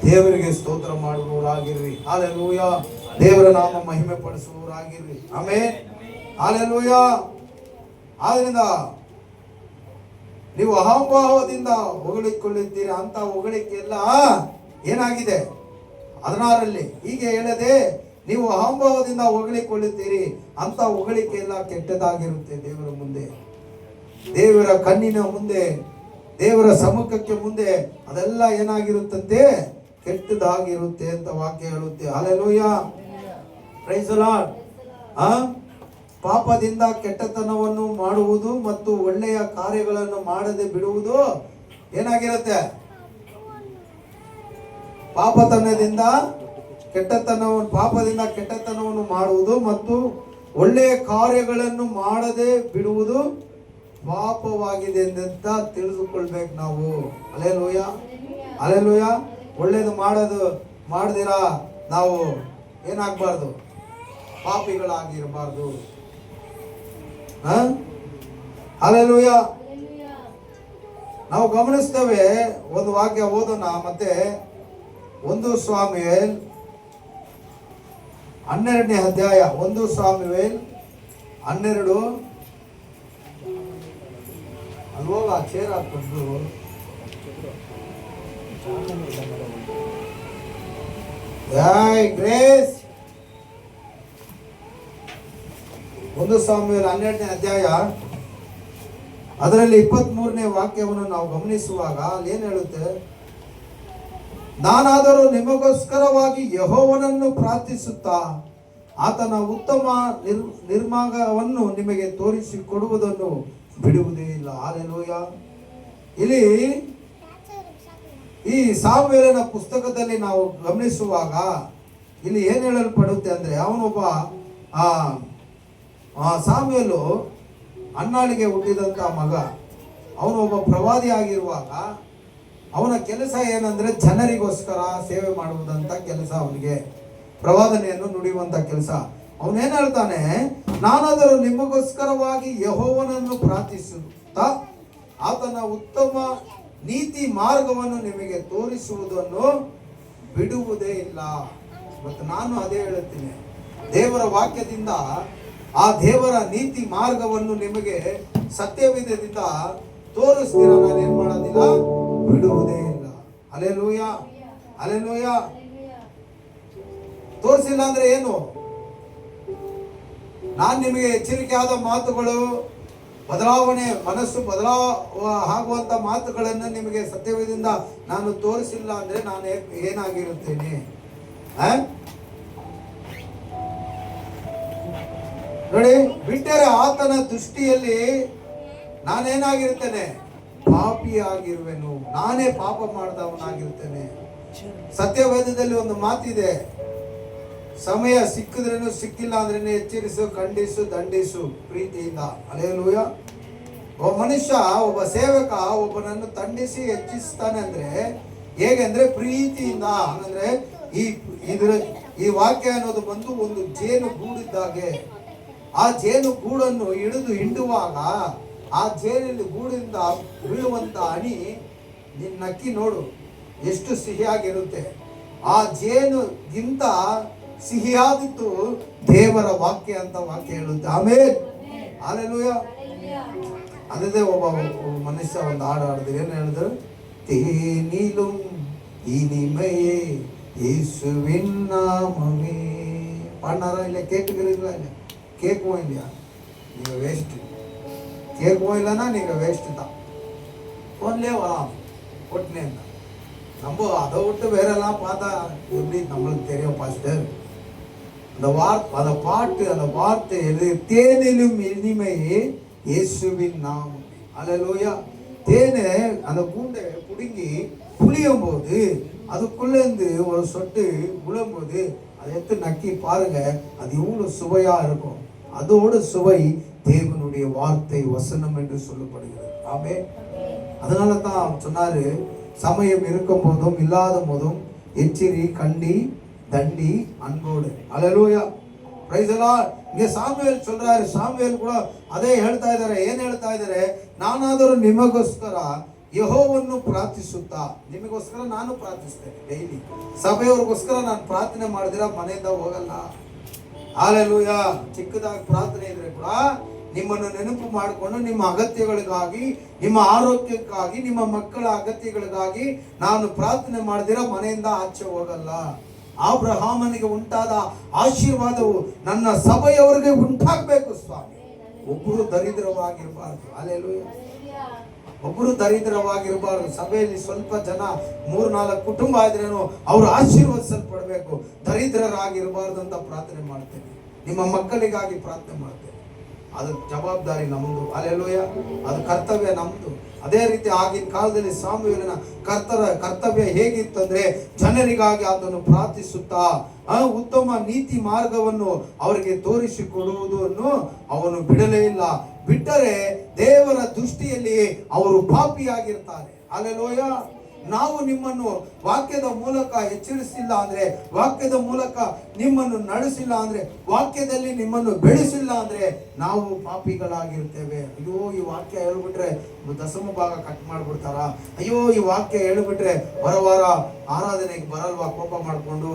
ದೇವರಿಗೆ ಸ್ತೋತ್ರ ಮಾಡುವವರಾಗಿರ್ರಿ. ಹಲ್ಲೇಲೂಯಾ. ದೇವರ ನಾಮ ಮಹಿಮೆ ಪಡಿಸುವವರಾಗಿರ್ರಿ. ಆಮೆನ್. ಹಲ್ಲೇಲೂಯಾ. ಆದ್ರಿಂದ ನೀವು ಅಹಂಭಾವದಿಂದ ಹೊಗಳಿಕೊಳ್ಳುತ್ತೀರಿ. ಅಂತ ಹೊಗಳಿಕೆ ಎಲ್ಲ ಏನಾಗಿದೆ? 16ರಲ್ಲಿ ಹೀಗೆ ಹೇಳದೆ, ನೀವು ಅಹಂಭಾವದಿಂದ ಹೊಗಳಿಕೊಳ್ಳುತ್ತೀರಿ, ಅಂತ ಹೊಗಳಿಕೆ ಎಲ್ಲ ಕೆಟ್ಟದಾಗಿರುತ್ತೆ. ದೇವರ ಮುಂದೆ, ದೇವರ ಕಣ್ಣಿನ ಮುಂದೆ, ದೇವರ ಸಮ್ಮುಖಕ್ಕೆ ಮುಂದೆ ಅದೆಲ್ಲ ಏನಾಗಿರುತ್ತಂತೆ? ಕೆಟ್ಟದಾಗಿರುತ್ತೆ ಅಂತ ವಾಕ್ಯ ಹೇಳುತ್ತೆ. ಹಲ್ಲೇಲೂಯಾ. Praise the Lord. ಪಾಪದಿಂದ ಕೆಟ್ಟತನವನ್ನು ಮಾಡುವುದು ಮತ್ತು ಒಳ್ಳೆಯ ಕಾರ್ಯಗಳನ್ನು ಮಾಡದೆ ಬಿಡುವುದು ಏನಾಗಿರುತ್ತೆ? ಪಾಪದಿಂದ ಕೆಟ್ಟತನವನ್ನು ಮಾಡುವುದು ಮತ್ತು ಒಳ್ಳೆಯ ಕಾರ್ಯಗಳನ್ನು ಮಾಡದೆ ಬಿಡುವುದು ಪಾಪವಾಗಿದೆ ಅಂತ ತಿಳಿದುಕೊಳ್ಬೇಕು ನಾವು. Hallelujah, hallelujah. ಒಳ್ಳೇದು ಮಾಡದಿರಾ ನಾವು ಏನಾಗಬಾರ್ದು? ಪಾಪಿಗಳಾಗಿರಬಾರ್ದು. ಹಲ್ಲೇಲೂಯಾ. ನಾವು ಗಮನಿಸ್ತೇವೆ. ಒಂದು ವಾಕ್ಯ ಓದೋಣ. ಮತ್ತೆ 1 ಸಾಮುವೇಲ್ 12ನೇ ಅಧ್ಯಾಯ, 1 ಸಾಮುವೇಲ್ 12. ಅಲ್ಲಿ ಹೋಗ, ಚೇರ್ ಹಾಕೊಂಡು ಗ್ರೇಸ್. 1 ಸಾಮುವೇಲ್ 12ನೇ ಅಧ್ಯಾಯ, ಅದರಲ್ಲಿ 23ನೇ ವಾಕ್ಯವನ್ನು ನಾವು ಗಮನಿಸುವಾಗ ಅಲ್ಲಿ ಏನ್ ಹೇಳುತ್ತೆ? ನಾನಾದರೂ ನಿಮಗೋಸ್ಕರವಾಗಿ ಯೆಹೋವನನ್ನು ಪ್ರಾರ್ಥಿಸುತ್ತಾ ಆತನ ಉತ್ತಮ ನಿರ್ಮಾರ್ಗವನ್ನು ನಿಮಗೆ ತೋರಿಸಿಕೊಡುವುದನ್ನು ಬಿಡುವುದೇ ಇಲ್ಲ. ಹಲ್ಲೇಲೂಯಾ. ಇಲ್ಲಿ ಈ ಸಾಮುವೇಲನ ಪುಸ್ತಕದಲ್ಲಿ ನಾವು ಗಮನಿಸುವಾಗ ಇಲ್ಲಿ ಏನ್ ಹೇಳಲ್ಪಡುತ್ತೆ ಅಂದ್ರೆ, ಅವನೊಬ್ಬ ಸಾಮುವೇಲು ಅನ್ನಾಳಿಗೆ ಹುಟ್ಟಿದಂತ ಮಗ. ಅವನೊಬ್ಬ ಪ್ರವಾದಿ ಆಗಿರುವಾಗ ಅವನ ಕೆಲಸ ಏನಂದ್ರೆ ಜನರಿಗೋಸ್ಕರ ಸೇವೆ ಮಾಡುವುದಂತ ಕೆಲಸ. ಅವನಿಗೆ ಪ್ರವಾದನೆಯನ್ನು ನುಡಿಯುವಂತ ಕೆಲಸ. ಅವನೇನ್ ಹೇಳ್ತಾನೆ? ನಾನಾದರೂ ನಿಮಗೋಸ್ಕರವಾಗಿ ಯೆಹೋವನನ್ನು ಪ್ರಾರ್ಥಿಸುತ್ತಾ ಆತನ ಉತ್ತಮ ನೀತಿ ಮಾರ್ಗವನ್ನು ನಿಮಗೆ ತೋರಿಸುವುದನ್ನು ಬಿಡುವುದೇ ಇಲ್ಲ. ಮತ್ತು ನಾನು ಅದೇ ಹೇಳುತ್ತೀನಿ, ದೇವರ ವಾಕ್ಯದಿಂದ ಆ ದೇವರ ನೀತಿ ಮಾರ್ಗವನ್ನು ನಿಮಗೆ ಸತ್ಯವಿಧದಿಂದ ತೋರಿಸ್ತೀರ, ನಾನೇನ್ ಮಾಡೋದಿಲ್ಲ, ಬಿಡುವುದೇ ಇಲ್ಲ. Hallelujah, hallelujah. ತೋರಿಸಿಲ್ಲ ಅಂದ್ರೆ ಏನು? ನಾನು ನಿಮಗೆ ಎಚ್ಚರಿಕೆ ಆದ ಮಾತುಗಳು, ಬದಲಾವಣೆ, ಮನಸ್ಸು ಆಗುವಂತ ಮಾತುಗಳನ್ನು ನಿಮಗೆ ಸತ್ಯವೇದದಿಂದ ನಾನು ತೋರಿಸಿಲ್ಲ ಅಂದ್ರೆ ನಾನು ಏನಾಗಿರುತ್ತೇನೆ? ನೋಡಿ, ಬಿಟ್ಟರೆ ಆತನ ದೃಷ್ಟಿಯಲ್ಲಿ ನಾನೇನಾಗಿರ್ತೇನೆ? ಪಾಪಿಯಾಗಿರುವೆನು. ನಾನೇ ಪಾಪ ಮಾಡಿದವನಾಗಿರ್ತೇನೆ. ಸತ್ಯವೇದದಲ್ಲಿ ಒಂದು ಮಾತಿದೆ, ಸಮಯ ಸಿಕ್ಕಿದ್ರೇನು ಸಿಕ್ಕಿಲ್ಲ ಅಂದ್ರೇನು ಎಚ್ಚರಿಸು, ಖಂಡಿಸು, ದಂಡಿಸು ಪ್ರೀತಿಯಿಂದ. ಹಲ್ಲೆಲೂಯ. ಒಬ್ಬ ಮನುಷ್ಯ, ಒಬ್ಬ ಸೇವಕ ಒಬ್ಬನನ್ನು ದಂಡಿಸಿ ಹೆಚ್ಚಿಸ್ತಾನೆ ಅಂದ್ರೆ ಹೇಗೆ ಅಂದ್ರೆ ಪ್ರೀತಿಯಿಂದ. ಅಂದ್ರೆ ಈ ವಾಕ್ಯ ಅನ್ನೋದು ಬಂದು ಒಂದು ಜೇನು ಗೂಡಿದ್ದಾಗೆ. ಆ ಜೇನು ಗೂಡನ್ನು ಹಿಂಡುವಾಗ ಆ ಜೇನಲ್ಲಿ ಗೂಡಿಂದ ಬೀಳುವಂತ ಹನಿ ನಿನ್ನ ನಕ್ಕಿ ನೋಡು ಎಷ್ಟು ಸಿಹಿಯಾಗಿರುತ್ತೆ. ಆ ಜೇನುಗಿಂತ ಸಿಹಿಯಾದಿತ್ತು ದೇವರ ವಾಕ್ಯ ಅಂತ ವಾಕ್ಯ ಹೇಳುತ್ತೆ. ಆಮೇಲೆ ಹಲ್ಲೆಲೂಯ. ಅದೇ ಒಬ್ಬ ಮನುಷ್ಯ ಒಂದು ಹಾಡು ಹಾಡಿದ್ರು. ಏನು ಹೇಳಿದ್ರು? ತೇನಿಲುಂ ಇನಿಮೆಯೇ ಯೇಸುವಿನ್ ನಾಮವೇ. ಪಾಂಡಾರ ಇಲ್ಲ, ಕೇಕ್ಗಳಿಲ್ಲ, ಇಲ್ಲ ಕೇಕ್ ಇಲ್ಲ, ನೀವು ವೇಸ್ಟ್. ಕೇಕ್ இல்லைன்னா நீங்கள் வேஸ்ட்டு தான். ஃபோன்லேயே வரலாம் ஒட்டுனே இருந்தால். நம்ம அதை விட்டு வேறெல்லாம் பார்த்தா எப்படி நம்மளுக்கு தெரியும் பாஸ்டர்? அந்த பாட்டு, அந்த வார்த்தை எது? தேனிலும் இனிமையே இயேசுவின் நாமம். ஹல்லேலூயா. தேனை அந்த கூண்டை பிடுங்கி புளியும் போது அதுக்குள்ளேருந்து ஒரு சொட்டு விழும்போது அதை எடுத்து நக்கி பாருங்க, அது எவ்வளோ சுவையா இருக்கும். அதோட சுவை தேவனுடைய வார்த்தை, வசனம் என்று சொல்லப்படுகிறது. ஆமென். அதனால தான் சொன்னாரு, சமயம் இருக்கும் போதும் இல்லாத போதும் எச்சரி, கண்டி, தண்டி, அன்போடு. ஹல்லேலூயா. Praise the Lord. ಇங்கே ಸಾಮುವೇಲ್ சொல்றாரு. ಸಾಮುವೇಲ್ ಕೂಡ ಅದೇ ಹೇಳ್ತಾ ಇದ್ದಾರೆ. ಏನು ಹೇಳ್ತಾ ಇದ್ದಾರೆ? ನಾನಾದರೂ ನಿಮಗೋಸ್ಕರ ಯೆಹೋವನನ್ನು ಪ್ರಾರ್ಥಿಸುತ್ತಾ, ನಿಮಗೋಸ್ಕರ ನಾನು ಪ್ರಾರ್ಥಿಸ್ತೇನೆ ಡೈಲಿ. ಸಭೆಯವ್ರಿಗೋಸ್ಕರ ನಾನು ಪ್ರಾರ್ಥನೆ ಮಾಡಿದಿರ ಮನೆಯಿಂದ ಹೋಗಲ್ಲ. ಹಲ್ಲೆಲೂಯಾ. ಚಿಕ್ಕದಾಗಿ ಪ್ರಾರ್ಥನೆ ಇದ್ರೆ ಕೂಡ ನಿಮ್ಮನ್ನು ನೆನಪು ಮಾಡಿಕೊಂಡು ನಿಮ್ಮ ಅಗತ್ಯಗಳಿಗಾಗಿ, ನಿಮ್ಮ ಆರೋಗ್ಯಕ್ಕಾಗಿ, ನಿಮ್ಮ ಮಕ್ಕಳ ಅಗತ್ಯಗಳಿಗಾಗಿ ನಾನು ಪ್ರಾರ್ಥನೆ ಮಾಡಿದಿರ ಮನೆಯಿಂದ ಆಚೆ ಹೋಗಲ್ಲ. ಅಬ್ರಹಾಮನಿಗೆ ಉಂಟಾದ ಆಶೀರ್ವಾದವು ನನ್ನ ಸಭೆಯವರಿಗೆ ಉಂಟಾಗಬೇಕು ಸ್ವಾಮಿ. ಒಬ್ಬರು ದರಿದ್ರವಾಗಿರಬಾರ್ದು. ಹಲ್ಲೆಲೂಯಾ. ಒಬ್ಬರು ದರಿದ್ರವಾಗಿರಬಾರ್ದು. ಸಭೆಯಲ್ಲಿ ಸ್ವಲ್ಪ ಜನ 3-4 ಕುಟುಂಬ ಇದ್ರೇನು ಅವರು ಆಶೀರ್ವದಿಸಲ್ಪಡಬೇಕು. ದರಿದ್ರರಾಗಿರಬಾರ್ದು ಅಂತ ಪ್ರಾರ್ಥನೆ ಮಾಡ್ತೇನೆ. ನಿಮ್ಮ ಮಕ್ಕಳಿಗಾಗಿ ಪ್ರಾರ್ಥನೆ ಮಾಡ್ತೇನೆ. ಅದು ಜವಾಬ್ದಾರಿ ನಮ್ದು. ಹಲ್ಲೆಲೂಯಾ. ಅದು ಕರ್ತವ್ಯ ನಮ್ದು. ಅದೇ ರೀತಿ ಆಗಿನ ಕಾಲದಲ್ಲಿ ಸಾಮುವೇಲನ ಕರ್ತವ್ಯ ಹೇಗಿತ್ತಂದ್ರೆ, ಜನರಿಗಾಗಿ ಆತನು ಪ್ರಾರ್ಥಿಸುತ್ತಾ ಉತ್ತಮ ನೀತಿ ಮಾರ್ಗವನ್ನು ಅವರಿಗೆ ತೋರಿಸಿಕೊಡುವುದನ್ನು ಅವನು ಬಿಡಲೇ ಇಲ್ಲ. ಬಿಟ್ಟರೆ ದೇವರ ದೃಷ್ಟಿಯಲ್ಲಿ ಅವರು ಪಾಪಿಯಾಗಿರ್ತಾರೆ. ಹಲ್ಲೆಲೂಯಾ. ನಾವು ನಿಮ್ಮನ್ನು ವಾಕ್ಯದ ಮೂಲಕ ಎಚ್ಚರಿಸಿಲ್ಲ ಅಂದ್ರೆ, ವಾಕ್ಯದ ಮೂಲಕ ನಿಮ್ಮನ್ನು ನಡೆಸಿಲ್ಲ ಅಂದ್ರೆ, ವಾಕ್ಯದಲ್ಲಿ ನಿಮ್ಮನ್ನು ಬೆಳೆಸಿಲ್ಲ ಅಂದ್ರೆ ನಾವು ಪಾಪಿಗಳಾಗಿರ್ತೇವೆ. ಅಯ್ಯೋ ಈ ವಾಕ್ಯ ಹೇಳ್ಬಿಟ್ರೆ ದಶಮ ಭಾಗ ಕಟ್ ಮಾಡ್ಬಿಡ್ತಾರ, ಅಯ್ಯೋ ಈ ವಾಕ್ಯ ಹೇಳ್ಬಿಟ್ರೆ ಬರವಾರ ಆರಾಧನೆಗೆ ಬರಲ್ವಾ ಕೋಪ ಮಾಡ್ಕೊಂಡು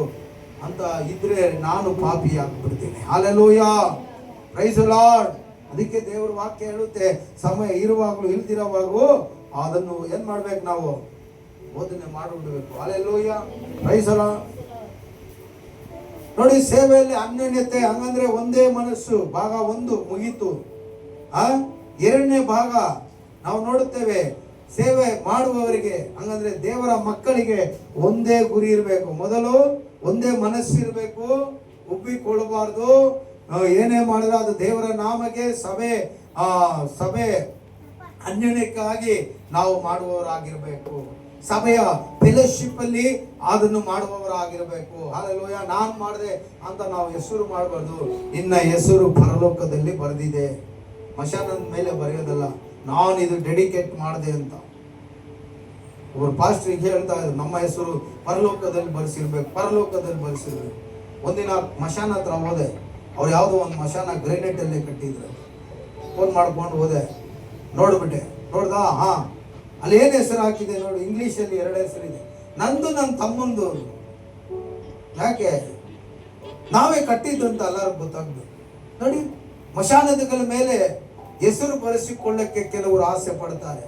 ಅಂತ ಇದ್ರೆ ನಾನು ಪಾಪಿ ಆಗ್ಬಿಡ್ತೇನೆ. ಹಲ್ಲೆಲೂಯಾ. Praise the Lord. ಅದಕ್ಕೆ ದೇವರ ವಾಕ್ಯ ಹೇಳುತ್ತೆ, ಸಮಯ ಇರುವಾಗಲೂ ಇಲ್ದಿರುವಾಗೂ ಅದನ್ನು ಏನ್ ಮಾಡ್ಬೇಕು? ನಾವು ಬೋಧನೆ ಮಾಡಿಬಿಡ್ಬೇಕು. ಹಲ್ಲೆಲೂಯಾ. Praise the Lord. ನೋಡಿ, ಸೇವೆಯಲ್ಲಿ ಅನ್ಯೋನ್ಯತೆ ಹಂಗಂದ್ರೆ ಒಂದೇ ಮನಸ್ಸು. ಭಾಗ 1 ಮುಗೀತು. ಎರಡನೇ ಭಾಗ ನಾವು ನೋಡುತ್ತೇವೆ, ಸೇವೆ ಮಾಡುವವರಿಗೆ ಹಂಗಂದ್ರೆ ದೇವರ ಮಕ್ಕಳಿಗೆ ಒಂದೇ ಗುರಿ ಇರಬೇಕು. ಮೊದಲು ಒಂದೇ ಮನಸ್ಸಿರಬೇಕು, ಉಬ್ಬಿಕೊಳ್ಳಬಾರ್ದು. ಏನೇ ಮಾಡಿದ್ರೆ ಅದು ದೇವರ ನಾಮಕ್ಕೆ, ಸಭೆ ಅನ್ಯೋನ್ಯಕ್ಕಾಗಿ ನಾವು ಮಾಡುವವರಾಗಿರ್ಬೇಕು. ಸಭೆಯ ಫೆಲೋಶಿಪ್ ಅಲ್ಲಿ ಅದನ್ನು ಮಾಡುವವರಾಗಿರ್ಬೇಕು. ಹಲ್ಲೆಲೂಯಾ. ನಾನು ಮಾಡಿದೆ ಅಂತ ನಾವು ಹೆಸರು ಮಾಡಬಾರ್ದು. ನಿನ್ನ ಹೆಸರು ಪರಲೋಕದಲ್ಲಿ ಬರೆದಿದೆ, ಮಶಾನದ ಮೇಲೆ ಬರೆಯೋದಲ್ಲ. ನಾನು ಇದು ಡೆಡಿಕೇಟ್ ಮಾಡಿದೆ ಅಂತ ಒಬ್ಬರು ಪಾಸ್ಟ್ರಿಗೆ ಹೇಳ್ತಾ ಇದ್ರು, ನಮ್ಮ ಹೆಸರು ಪರಲೋಕದಲ್ಲಿ ಬರೆಸಿರ್ಬೇಕು, ಪರಲೋಕದಲ್ಲಿ ಬರೆಸಿರ್ಬೇಕು. ಒಂದಿನ ಮಶಾನ ಹತ್ರ ಹೋದೆ. ಅವ್ರು ಯಾವುದೋ ಒಂದು ಮಶಾನ ಗ್ರೆನೇಟ್ ಅಲ್ಲೇ ಕಟ್ಟಿದ್ರು. ಫೋನ್ ಮಾಡ್ಕೊಂಡು ಹೋದೆ, ನೋಡ್ಬಿಟ್ಟೆ. ನೋಡ್ದಾ? ಅಲ್ಲಿ ಏನು ಹೆಸರು ಹಾಕಿದೆ ನೋಡು. ಇಂಗ್ಲೀಷಲ್ಲಿ 2 ಹೆಸರಿದೆ, ನಂದು ನನ್ನ ತಮ್ಮಂದು. ಯಾಕೆ? ನಾವೇ ಕಟ್ಟಿದ್ದು ಅಂತ ಎಲ್ಲರಿಗೂ ಗೊತ್ತಾಗ್ದು. ನೋಡಿ, ಮಶಾನದಗಳ ಮೇಲೆ ಹೆಸರು ಬರೆಸಿಕೊಳ್ಳಕ್ಕೆ ಕೆಲವರು ಆಸೆ ಪಡ್ತಾರೆ.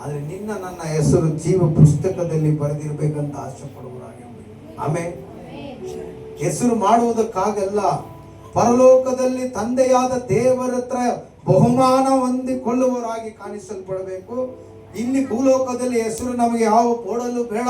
ಆದ್ರೆ ನಿನ್ನ ನನ್ನ ಹೆಸರು ಜೀವ ಪುಸ್ತಕದಲ್ಲಿ ಬರೆದಿರ್ಬೇಕಂತ ಆಸೆ ಪಡುವರಾಗಿರ್ಬೇಕು. ಆಮೇಲೆ ಹೆಸರು ಮಾಡುವುದಕ್ಕಾಗಲ್ಲ, ಪರಲೋಕದಲ್ಲಿ ತಂದೆಯಾದ ದೇವರ ಹತ್ರ ಬಹುಮಾನ ಹೊಂದಿಕೊಳ್ಳುವವರಾಗಿ ಕಾಣಿಸಲ್ಪಡಬೇಕು. ಇಲ್ಲಿ ಭೂಲೋಕದಲ್ಲಿ ಹೆಸರು ನಮಗೆ ಯಾವ ಕೊಡಲು ಬೇಡ.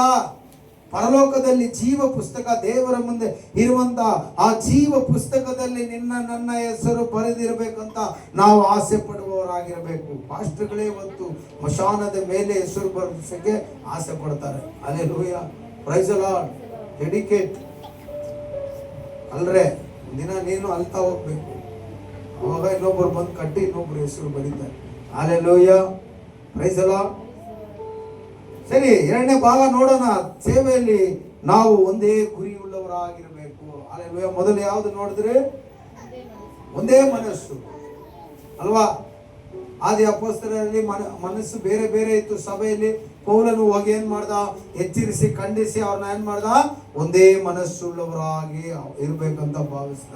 ಪರಲೋಕದಲ್ಲಿ ಜೀವ ಪುಸ್ತಕ ದೇವರ ಮುಂದೆ ಇರುವಂತ ಆ ಜೀವ ಪುಸ್ತಕದಲ್ಲಿ ನಿನ್ನ ನನ್ನ ಹೆಸರು ಬರೆದಿರಬೇಕಂತ ನಾವು ಆಸೆ ಪಡುವವರಾಗಿರಬೇಕು. ಪಾಸ್ಟರ್ಗಳೇ ಇವತ್ತು ಮಶಾನದ ಮೇಲೆ ಹೆಸರು ಬರೆಸಕ್ಕೆ ಆಸೆ ಪಡ್ತಾರೆ. Hallelujah, praise the Lord. Dedicate ಅಲ್ರೇ, ದಿನ ನೀನು ಅಲ್ತಾ ಹೋಗ್ಬೇಕು. ಅವಾಗ ಇನ್ನೊಬ್ಬರು ಬಂದು ಕಟ್ಟಿ ಇನ್ನೊಬ್ರು ಹೆಸರು ಬರೀತಾರೆ. Hallelujah, praise the Lord. ಸರಿ, ಎರಡನೇ ಭಾಗ ನೋಡೋಣ. ಸೇವೆಯಲ್ಲಿ ನಾವು ಒಂದೇ ಗುರಿಯುಳ್ಳವರಾಗಿರಬೇಕು. ಹಲ್ಲೆಲೂಯಾ. ಮೊದಲು ಯಾವುದು ನೋಡಿದ್ರೆ ಒಂದೇ ಮನಸ್ಸು ಅಲ್ವಾ? ಆದಿ ಅಪೊಸ್ತಲರಲ್ಲಿ ಮನಸ್ಸು ಬೇರೆ ಬೇರೆ ಇತ್ತು. ಸಭೆಯಲ್ಲಿ ಪೌಲನು ಹೋಗಿ ಏನ್ ಮಾಡ್ದ? ಎಚ್ಚರಿಸಿ ಖಂಡಿಸಿ ಅವ್ರನ್ನ ಏನ್ ಮಾಡ್ದ? ಒಂದೇ ಮನಸ್ಸುಳ್ಳವರಾಗಿ ಇರ್ಬೇಕಂತ ಭಾವಿಸಿದ.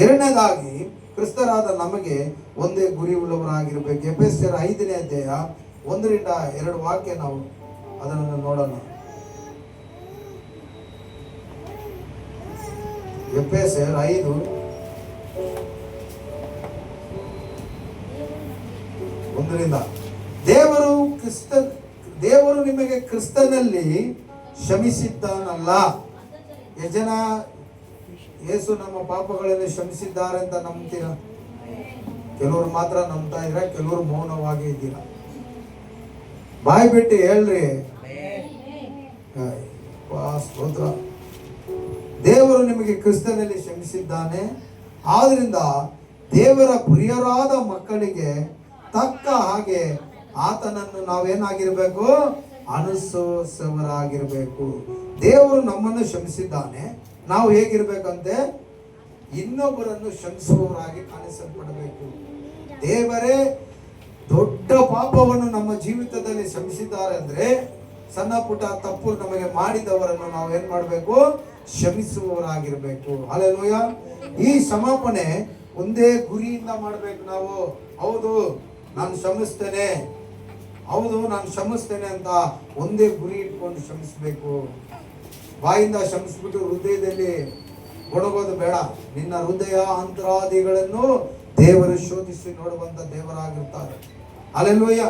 ಎರಡನೇದಾಗಿ ಕ್ರಿಸ್ತರಾದ ನಮಗೆ ಒಂದೇ ಗುರಿ ಉಳ್ಳವರಾಗಿರ್ಬೇಕು. ಎಫೆಸರ್ 5ನೇ ಅಧ್ಯಾಯ 1ರಿಂದ 2 ವಾಕ್ಯ ನಾವು ಅದನ್ನು ನೋಡೋಣ. ಎಫೆಸರ್ 5:1 ದೇವರು ನಿಮಗೆ ಕ್ರಿಸ್ತನಲ್ಲಿ ಕ್ಷಮಿಸಿದ್ದಾನಲ್ಲ. ಯಜನ ಯೇಸು ನಮ್ಮ ಪಾಪಗಳನ್ನು ಕ್ಷಮಿಸಿದ್ದಾರೆ ಅಂತ ನಂಬ್ತೀರಾ? ಕೆಲವರು ಮಾತ್ರ ನಂಬ್ತಾ ಇದ್ರ, ಕೆಲವರು ಮೌನವಾಗಿ ಇದ್ದೀರಾ. ಬಾಯಿ ಬಿಟ್ಟು ಹೇಳ್ರಿ. ಸ್ತೋತ್ರ. ದೇವರು ನಿಮಗೆ ಕ್ರಿಸ್ತನಲ್ಲಿ ಕ್ಷಮಿಸಿದ್ದಾನೆ. ಆದ್ರಿಂದ ದೇವರ ಪ್ರಿಯರಾದ ಮಕ್ಕಳಿಗೆ ತಕ್ಕ ಹಾಗೆ ಆತನನ್ನು ನಾವೇನಾಗಿರ್ಬೇಕು? ಅನುಸರಿಸುವವರಾಗಿರ್ಬೇಕು. ದೇವರು ನಮ್ಮನ್ನು ಕ್ಷಮಿಸಿದ್ದಾನೆ. ನಾವು ಹೇಗಿರ್ಬೇಕಂತೆ? ಇನ್ನೊಬ್ಬರನ್ನು ಕ್ಷಮಿಸುವವರಾಗಿ ಕಾಣಿಸಲ್ಪಡಬೇಕು. ದೇವರೇ ದೊಡ್ಡ ಪಾಪವನ್ನು ನಮ್ಮ ಜೀವಿತದಲ್ಲಿ ಕ್ಷಮಿಸಿದ್ದಾರೆ ಅಂದ್ರೆ, ಸಣ್ಣ ಪುಟ್ಟ ತಪ್ಪು ನಮಗೆ ಮಾಡಿದವರನ್ನು ನಾವು ಏನ್ ಮಾಡಬೇಕು? ಕ್ಷಮಿಸುವವರಾಗಿರ್ಬೇಕು. ಹಲ್ಲೆಲೂಯಾ. ಈ ಕ್ಷಮಾಪಣೆ ಒಂದೇ ಗುರಿಯಿಂದ ಮಾಡಬೇಕು ನಾವು. ಹೌದು ನಾನು ಕ್ಷಮಿಸ್ತೇನೆ, ಹೌದು ನಾನು ಕ್ಷಮಿಸ್ತೇನೆ ಅಂತ ಒಂದೇ ಗುರಿ ಇಟ್ಕೊಂಡು ಕ್ಷಮಿಸಬೇಕು. ಬಾಯಿಂದ ಕ್ಷಮಿಸ್ಬಿಟ್ಟು ಹೃದಯದಲ್ಲಿ ಗೊಣಗೋದು ಬೇಡ. ನಿನ್ನ ಹೃದಯ ಅಂತರಾದಿಗಳನ್ನು ದೇವರು ಶೋಧಿಸಿ ನೋಡುವಂತ ದೇವರಾಗಿರ್ತಾರೆ. Hallelujah,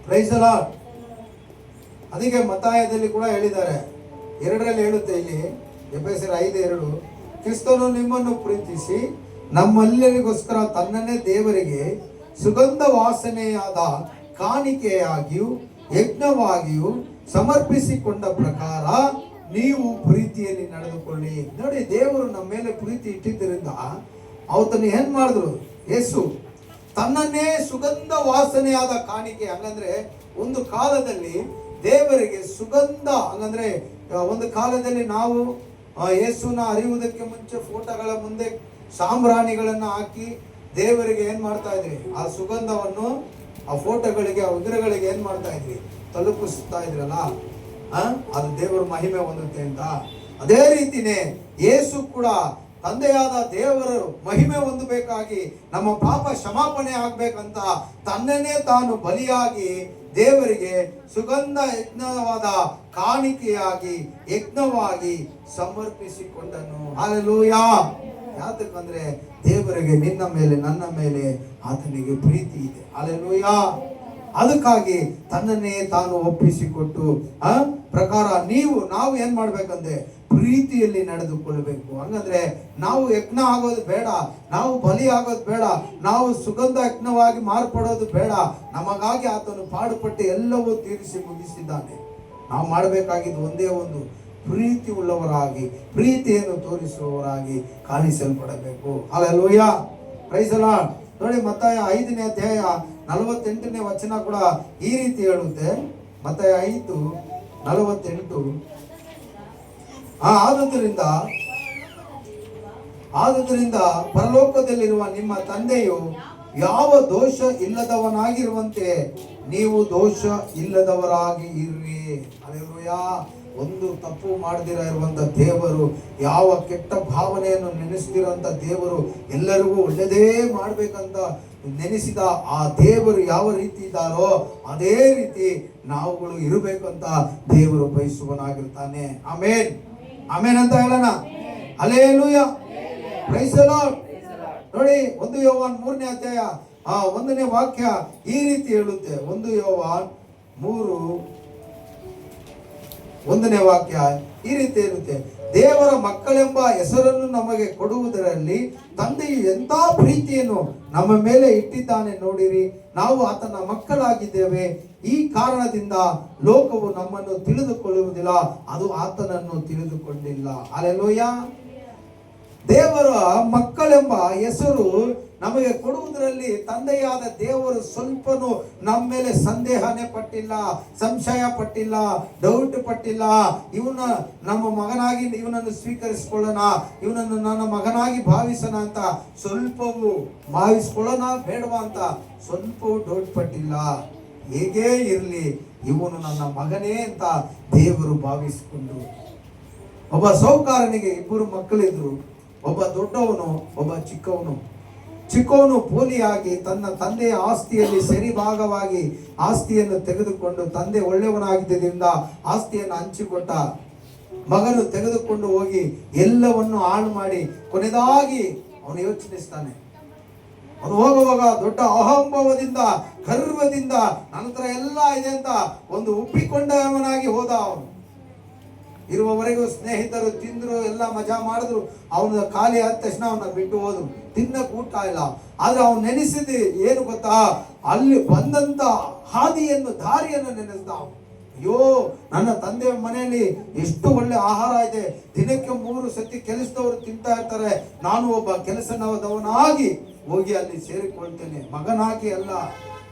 praise the Lord. ಅದಕ್ಕೆ ಮತ್ತಾಯದಲ್ಲಿ ಕೂಡ ಹೇಳಿದ್ದಾರೆ, 2ರಲ್ಲಿ ಹೇಳುತ್ತೆ ಇಲ್ಲಿ, ಎಫೆಸರ್ 5:2, ಕ್ರಿಸ್ತನು ನಿಮ್ಮನ್ನು ಪ್ರೀತಿಸಿ ನಮ್ಮೆಲ್ಲರಿಗೋಸ್ಕರ ತನ್ನನ್ನೇ ದೇವರಿಗೆ ಸುಗಂಧ ವಾಸನೆಯಾದ ಕಾಣಿಕೆಯಾಗಿಯೂ ಯಜ್ಞವಾಗಿಯೂ ಸಮರ್ಪಿಸಿಕೊಂಡ ಪ್ರಕಾರ ನೀವು ಪ್ರೀತಿಯಲ್ಲಿ ನಡೆದುಕೊಳ್ಳಿ. ನೋಡಿ, ದೇವರು ನಮ್ಮ ಮೇಲೆ ಪ್ರೀತಿ ಇಟ್ಟಿದ್ದರಿಂದ ಅವತನ್ನು ಏನ್ ಮಾಡಿದ್ರು? ಯೇಸು ತನ್ನನ್ನೇ ಸುಗಂಧ ವಾಸನೆಯಾದ ಕಾಣಿಕೆ. ಹಂಗಂದ್ರೆ ಒಂದು ಕಾಲದಲ್ಲಿ ದೇವರಿಗೆ ಸುಗಂಧ, ಹಂಗಂದ್ರೆ ಒಂದು ಕಾಲದಲ್ಲಿ ನಾವು ಯೇಸುನ ಅರಿಯುವುದಕ್ಕೆ ಮುಂಚೆ ಫೋಟೋಗಳ ಮುಂದೆ ಸಾಂಬ್ರಾಣಿಗಳನ್ನ ಹಾಕಿ ದೇವರಿಗೆ ಏನ್ ಮಾಡ್ತಾ ಇದ್ರಿ? ಆ ಸುಗಂಧವನ್ನು ಆ ಫೋಟೋಗಳಿಗೆ, ಆ ವಿಗ್ರಹಗಳಿಗೆ ಏನ್ ಮಾಡ್ತಾ ಇದ್ರಿ? ತಲುಪಿಸ್ತಾ ಇದ್ರಲ್ಲ, ಅದು ದೇವರ ಮಹಿಮೆ ಹೊಂದುತ್ತೆ ಅಂತ. ಅದೇ ರೀತಿನೇ ಯೇಸು ಕೂಡ ತಂದೆಯಾದ ದೇವರು ಮಹಿಮೆ ಹೊಂದಬೇಕಾಗಿ, ನಮ್ಮ ಪಾಪ ಕ್ಷಮಾಪಣೆ ಆಗ್ಬೇಕಂತ ತನ್ನನ್ನೇ ತಾನು ಬಲಿಯಾಗಿ ದೇವರಿಗೆ ಸುಗಂಧ ಯಜ್ಞವಾದ ಕಾಣಿಕೆಯಾಗಿ ಯಜ್ಞವಾಗಿ ಸಮರ್ಪಿಸಿಕೊಂಡನು. ಹಲ್ಲೆಲೂಯಾ. ಯಾತಕ್ಕಂದ್ರೆ ದೇವರಿಗೆ ನಿನ್ನ ಮೇಲೆ ನನ್ನ ಮೇಲೆ ಆತನಿಗೆ ಪ್ರೀತಿ ಇದೆ. ಹಲ್ಲೆಲೂಯಾ. ಅದಕ್ಕಾಗಿ ತನ್ನನ್ನೇ ತಾನು ಒಪ್ಪಿಸಿಕೊಟ್ಟು ಪ್ರಕಾರ ನಾವು ಏನ್ ಮಾಡ್ಬೇಕಂದ್ರೆ ಪ್ರೀತಿಯಲ್ಲಿ ನಡೆದುಕೊಳ್ಬೇಕು. ಹಂಗಂದ್ರೆ ನಾವು ಯಜ್ಞ ಆಗೋದು ಬೇಡ, ನಾವು ಬಲಿ ಆಗೋದು ಬೇಡ, ನಾವು ಸುಗಂಧ ಯಜ್ಞವಾಗಿ ಮಾರ್ಪಡೋದು ಬೇಡ. ನಮಗಾಗಿ ಆತನು ಪಾಡುಪಟ್ಟು ಎಲ್ಲವೂ ತೀರಿಸಿ ಮುಗಿಸಿದ್ದಾನೆ. ನಾವು ಮಾಡಬೇಕಾಗಿದ್ದು ಒಂದೇ ಒಂದು, ಪ್ರೀತಿ ಉಳ್ಳವರಾಗಿ, ಪ್ರೀತಿಯನ್ನು ತೋರಿಸುವವರಾಗಿ ಕಾಣಿಸಲ್ಪಡಬೇಕು. Hallelujah, praise the Lord. ನೋಡಿ, ಮತ್ತಾಯ 5ನೇ ಅಧ್ಯಾಯ 48ನೇ ವಚನ ಕೂಡ ಈ ರೀತಿ ಹೇಳುತ್ತೆ. ಮತ್ತಾಯ 5:48, ಆದುದರಿಂದ ಪರಲೋಕದಲ್ಲಿರುವ ನಿಮ್ಮ ತಂದೆಯು ಯಾವ ದೋಷ ಇಲ್ಲದವನಾಗಿರುವಂತೆ ನೀವು ದೋಷ ಇಲ್ಲದವರಾಗಿ ಇರ್ರಿ. ಹಲ್ಲೆಲೂಯಾ. ಒಂದು ತಪ್ಪು ಮಾಡದಿರ ಇರುವಂತ ದೇವರು, ಯಾವ ಕೆಟ್ಟ ಭಾವನೆಯನ್ನು ನೆನೆಸ್ತಿರೋಂಥ ದೇವರು ಎಲ್ಲರಿಗೂ ಒಳ್ಳೆಯದೇ ಮಾಡ್ಬೇಕಂತ ನೆನೆಸಿದ ಆ ದೇವರು ಯಾವ ರೀತಿ ಇದ್ದಾರೋ ಅದೇ ರೀತಿ ನಾವುಗಳು ಇರಬೇಕಂತ ದೇವರು ಬಯಸುವನಾಗಿರ್ತಾನೆ. ಆಮೇನ್, ಆಮೇನ್ ಅಂತ ಹೇಳೋಣ. Hallelujah, praise the Lord. ನೋಡಿ, 1 ಯೋಹಾನ 3ನೇ ಅಧ್ಯಾಯ 1ನೇ ವಾಕ್ಯ ಈ ರೀತಿ ಹೇಳುತ್ತೆ. 1 ಯೋಹಾನ 3:1ನೇ ವಾಕ್ಯ ಈ ರೀತಿ ಇರುತ್ತೆ. ದೇವರ ಮಕ್ಕಳೆಂಬ ಹೆಸರನ್ನು ನಮಗೆ ಕೊಡುವುದರಲ್ಲಿ ತಂದೆಯು ಎಂಥ ಪ್ರೀತಿಯನ್ನು ನಮ್ಮ ಮೇಲೆ ಇಟ್ಟಿದ್ದಾನೆ ನೋಡಿರಿ. ನಾವು ಆತನ ಮಕ್ಕಳಾಗಿದ್ದೇವೆ. ಈ ಕಾರಣದಿಂದ ಲೋಕವು ನಮ್ಮನ್ನು ತಿಳಿದುಕೊಳ್ಳುವುದಿಲ್ಲ, ಅದು ಆತನನ್ನು ತಿಳಿದುಕೊಂಡಿಲ್ಲ. ಹಲ್ಲೆಲೂಯಾ. ದೇವರ ಮಕ್ಕಳೆಂಬ ಹೆಸರು ನಮಗೆ ಕೊಡುವುದರಲ್ಲಿ ತಂದೆಯಾದ ದೇವರು ಸ್ವಲ್ಪನೂ ನಮ್ಮ ಮೇಲೆ ಸಂದೇಹನೇ ಪಟ್ಟಿಲ್ಲ, ಸಂಶಯ ಪಟ್ಟಿಲ್ಲ, ಡೌಟ್ ಪಟ್ಟಿಲ್ಲ. ಇವನ ನಮ್ಮ ಮಗನಾಗಿ ಇವನನ್ನು ಸ್ವೀಕರಿಸಿಕೊಳ್ಳೋಣ, ಇವನನ್ನು ನನ್ನ ಮಗನಾಗಿ ಭಾವಿಸೋಣ ಅಂತ ಸ್ವಲ್ಪವೂ ಭಾವಿಸ್ಕೊಳ್ಳೋಣ ಬೇಡವಾ ಅಂತ ಸ್ವಲ್ಪವೂ ಡೌಟ್ ಪಟ್ಟಿಲ್ಲ. ಹೇಗೇ ಇರಲಿ ಇವನು ನನ್ನ ಮಗನೇ ಅಂತ ದೇವರು ಭಾವಿಸಿಕೊಂಡ್ರು. ಒಬ್ಬ ಸೌಕಾರನಿಗೆ 2 ಮಕ್ಕಳಿದ್ರು. ಒಬ್ಬ ದೊಡ್ಡವನು, ಒಬ್ಬ ಚಿಕ್ಕವನು ಪೋಲಿಯಾಗಿ ತನ್ನ ತಂದೆಯ ಆಸ್ತಿಯಲ್ಲಿ ಸರಿ ಭಾಗವಾಗಿ ಆಸ್ತಿಯನ್ನು ತೆಗೆದುಕೊಂಡು, ತಂದೆ ಒಳ್ಳೆಯವನಾಗಿದ್ದರಿಂದ ಆಸ್ತಿಯನ್ನು ಹಂಚಿಕೊಟ್ಟ. ಮಗನು ತೆಗೆದುಕೊಂಡು ಹೋಗಿ ಎಲ್ಲವನ್ನು ಹಾಳು ಮಾಡಿ ಕೊನೆಯದಾಗಿ ಅವನು ಯೋಚಿಸ್ತಾನೆ. ಅವನು ಹೋಗುವಾಗ ದೊಡ್ಡ ಅಹಂಭಾವದಿಂದ, ಗರ್ವದಿಂದ ನನ್ನ ಹತ್ರ ಎಲ್ಲ ಇದೆ ಅಂತ ಒಂದು ಒಪ್ಪಿಕೊಂಡವನಾಗಿ ಹೋದ. ಅವನು ಇರುವವರೆಗೂ ಸ್ನೇಹಿತರು ತಿಂದ್ರು, ಎಲ್ಲ ಮಜಾ ಮಾಡಿದ್ರು. ಅವನ ಖಾಲಿ ಆದ ತಕ್ಷಣ ಅವನ್ನ ಬಿಟ್ಟು ಹೋದ್ರು, ತಿನ್ನಕ್ ಊಟ ಇಲ್ಲ. ಆದ್ರೆ ಅವನು ನೆನೆಸಿದ ಏನು ಗೊತ್ತಾ, ಅಲ್ಲಿ ಬಂದಂತ ದಾರಿಯನ್ನು ನೆನೆಸ್ದ. ಅಯ್ಯೋ, ನನ್ನ ತಂದೆ ಮನೆಯಲ್ಲಿ ಎಷ್ಟು ಒಳ್ಳೆ ಆಹಾರ ಇದೆ, ದಿನಕ್ಕೆ 3 ಸತಿ ಕೆಲಸದವರು ತಿಂತಾ ಇರ್ತಾರೆ, ನಾನು ಒಬ್ಬ ಕೆಲಸದವನಾಗಿ ಹೋಗಿ ಅಲ್ಲಿ ಸೇರಿಕೊಳ್ತೇನೆ. ಮಗನಾಗಿ ಅಲ್ಲ,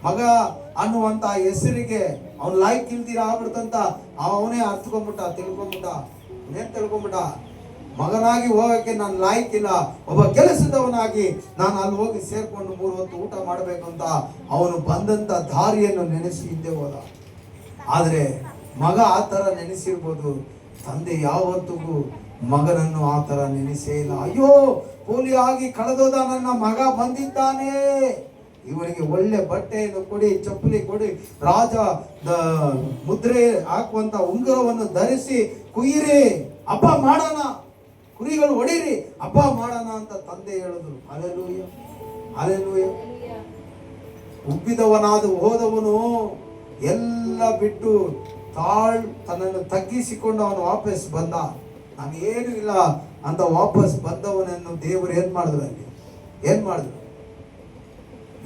ಮಗ ಅನ್ನುವಂತ ಹೆಸರಿಗೆ ಅವನು ಲಾಯ್ಕ್ ಇಲ್ದಿರ ಆಗ್ಬಿಡ್ತಂತ ಅವನೇ ತಿಳ್ಕೊಂಬಿಟ್ಟ. ಮಗನಾಗಿ ಹೋಗಕ್ಕೆ ನಾನು ಲಾಯ್ಕ್ ಇಲ್ಲ, ಒಬ್ಬ ಕೆಲಸದವನಾಗಿ ನಾನು ಅಲ್ಲಿ ಹೋಗಿ ಸೇರ್ಕೊಂಡು 3 ಹೊತ್ತು ಊಟ ಮಾಡಬೇಕು ಅಂತ ಅವನು ಬಂದಂತ ದಾರಿಯನ್ನು ನೆನೆಸಿ ಹಿಂದೆ ಹೋದ. ಆದ್ರೆ ಮಗ ಆ ತರ ನೆನೆಸಿರ್ಬೋದು, ತಂದೆ ಯಾವತ್ತಿಗೂ ಮಗನನ್ನು ಆ ತರ ನೆನೆಸೇ ಇಲ್ಲ. ಅಯ್ಯೋ, ಪೋಲಿಯಾಗಿ ಕಳೆದೋದ ನನ್ನ ಮಗ ಬಂದಿದ್ದಾನೆ, ಇವನಿಗೆ ಒಳ್ಳೆ ಬಟ್ಟೆಯನ್ನು ಕೊಡಿ, ಚಪ್ಪಲಿ ಕೊಡಿ, ರಾಜ ಮುದ್ರೆ ಹಾಕುವಂತ ಉಂಗುರವನ್ನು ಧರಿಸಿ ಕುಯ್ಯಿರಿ, ಹಬ್ಬ ಮಾಡೋಣ, ಕುರಿಗಳು ಹೊಡೀರಿ, ಹಬ್ಬ ಮಾಡೋಣ ಅಂತ ತಂದೆ ಹೇಳಿದ್ರು. Hallelujah, hallelujah. ಉಬ್ಬಿದವನಾದ ಹೋದವನು ಎಲ್ಲ ಬಿಟ್ಟು ತನ್ನನ್ನು ತಗ್ಗಿಸಿಕೊಂಡು ಅವನು ವಾಪಸ್ ಬಂದ. ನಾನು ಏನು ಇಲ್ಲ ಅಂತ ವಾಪಸ್ ಬಂದವನನ್ನು ದೇವರು ಏನ್ ಮಾಡಿದ್ರು?